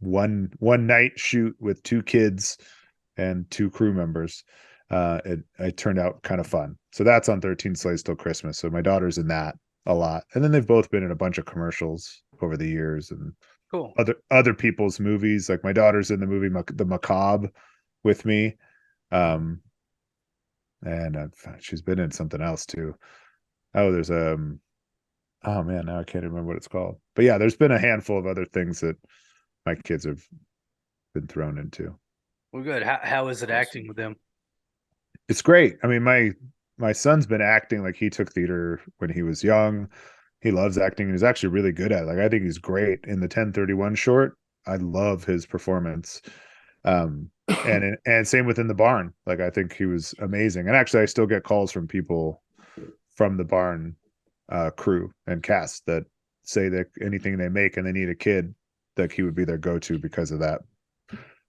one night shoot with 2 kids and 2 crew members, it turned out kind of fun. So that's on 13 Sleighs Till Christmas. So my daughter's in that a lot, and then they've both been in a bunch of commercials over the years and Cool. other people's movies. Like my daughter's in the movie The Macabre with me, um, and she's been in something else too. Oh, there's oh man, now I can't remember what it's called. But yeah, there's been a handful of other things that my kids have been thrown into. Well, good. How is it acting Awesome. with them? It's great. I mean, my son's been acting. Like he took theater when he was young. He loves acting and he's actually really good at it. Like I think he's great in the 1031 short. I love his performance. And same within the barn. Like I think he was amazing. And actually I still get calls from people from the barn crew and cast that say that anything they make and they need a kid like he would be their go-to because of that,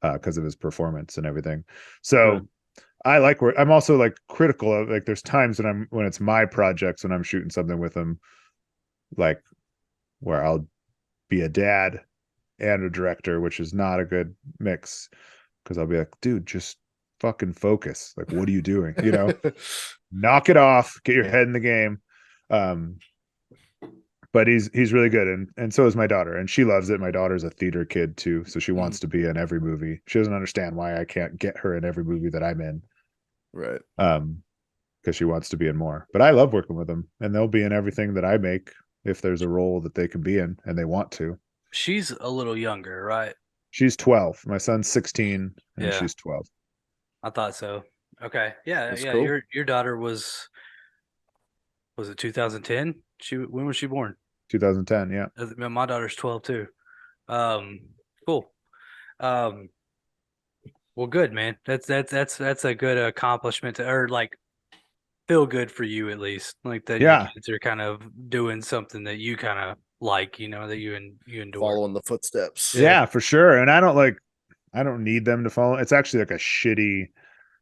because of his performance and everything. So I like where I'm also like critical of, like, there's times when it's my projects, when I'm shooting something with him, like where I'll be a dad and a director, which is not a good mix, because I'll be like, dude, just fucking focus. Like, what are you doing? You know, knock it off, get your head in the game. But he's really good, and so is my daughter, and she loves it. My daughter's a theater kid too, so she wants to be in every movie. She doesn't understand why I can't get her in every movie that I'm in, Right. Because she wants to be in more. But I love working with them, and they'll be in everything that I make if there's a role that they can be in and they want to. She's a little younger, right? She's 12. My son's 16, and Yeah. she's 12. I thought so. Okay. Yeah, That's yeah. cool. Your daughter was it 2010? When was she born? 2010, yeah. My daughter's 12 too. Cool. Um, well, good, man. That's a good accomplishment or like feel good for you at least. Like that your Yeah. kids are kind of doing something that you kind of like, that you endure. Following the footsteps. Yeah, for sure. And I don't need them to follow. It's actually like a shitty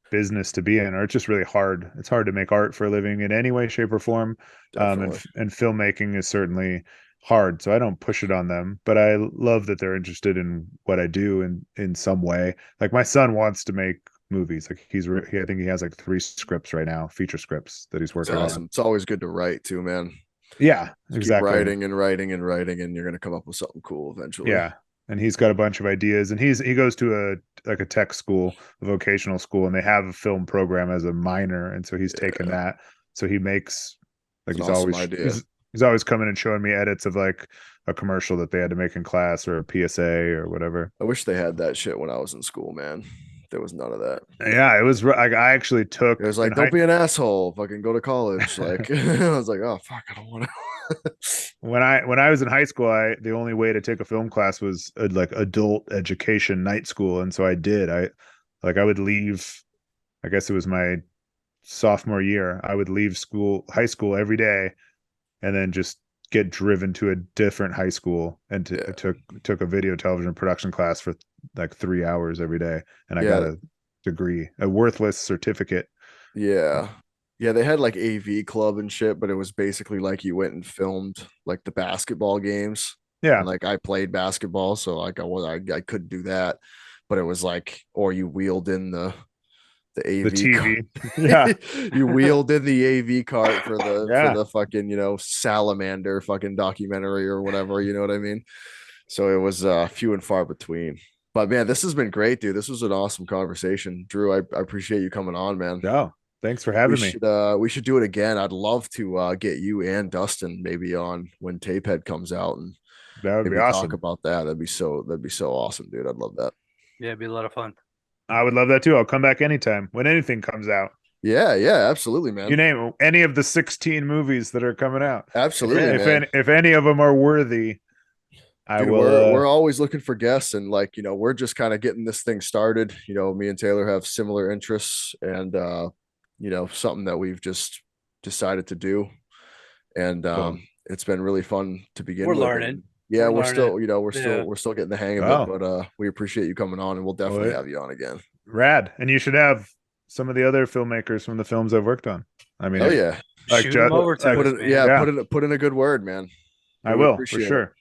business to be in, or it's just really hard. It's hard to make art for a living in any way, shape, or form. And filmmaking is certainly hard. So I don't push it on them, but I love that they're interested in what I do in some way. Like my son wants to make movies. Like I think he has like 3 scripts right now, feature scripts that he's working awesome. on. It's always good to write too, man. Yeah, Just exactly. Keep writing and writing and writing, and you're gonna come up with something cool eventually. Yeah. And he's got a bunch of ideas, and he goes to a tech school, a vocational school, and they have a film program as a minor, and so he's taken that. So he makes like he's always coming and showing me edits of like a commercial that they had to make in class or a PSA or whatever. I wish they had that shit when I was in school, man. There was none of that. Yeah, it was like I actually took. It was like, don't be an asshole. Fucking go to college. Like I was like, oh fuck, I don't want to. When I was in high school, the only way to take a film class was like adult education night school, and so I did. I would leave. I guess it was my sophomore year. I would leave high school every day, and then just get driven to a different high school, and took a video television production class for like 3 hours every day, and I got a degree, a worthless certificate. Yeah. Yeah, they had like AV club and shit, but it was basically like you went and filmed like the basketball games. Yeah. And like I played basketball, so like I could do that. But it was like, or you wheeled in the AV TV. Yeah. You wheeled in the AV cart for the fucking, salamander fucking documentary or whatever, you know what I mean? So it was few and far between. But man, this has been great, dude. This was an awesome conversation. Drew, I appreciate you coming on, man. No. Thanks for having me. We should do it again. I'd love to get you and Dustin maybe on when Tapehead comes out, and that would be awesome. Talk about that. That'd be so awesome, dude. I'd love that. Yeah, it'd be a lot of fun. I would love that too. I'll come back anytime when anything comes out. Yeah, absolutely, man. You name any of the 16 movies that are coming out. Absolutely. If any of them are worthy, I will. We're always looking for guests, and like we're just kind of getting this thing started. Me and Taylor have similar interests, and something that we've just decided to do, and it's been really fun to begin with. Learning. Yeah, we're still getting the hang of it, but we appreciate you coming on, and we'll definitely have you on again. Rad. And you should have some of the other filmmakers from the films I've worked on. I mean, like shoot them over to put in a good word, man. I will, for sure.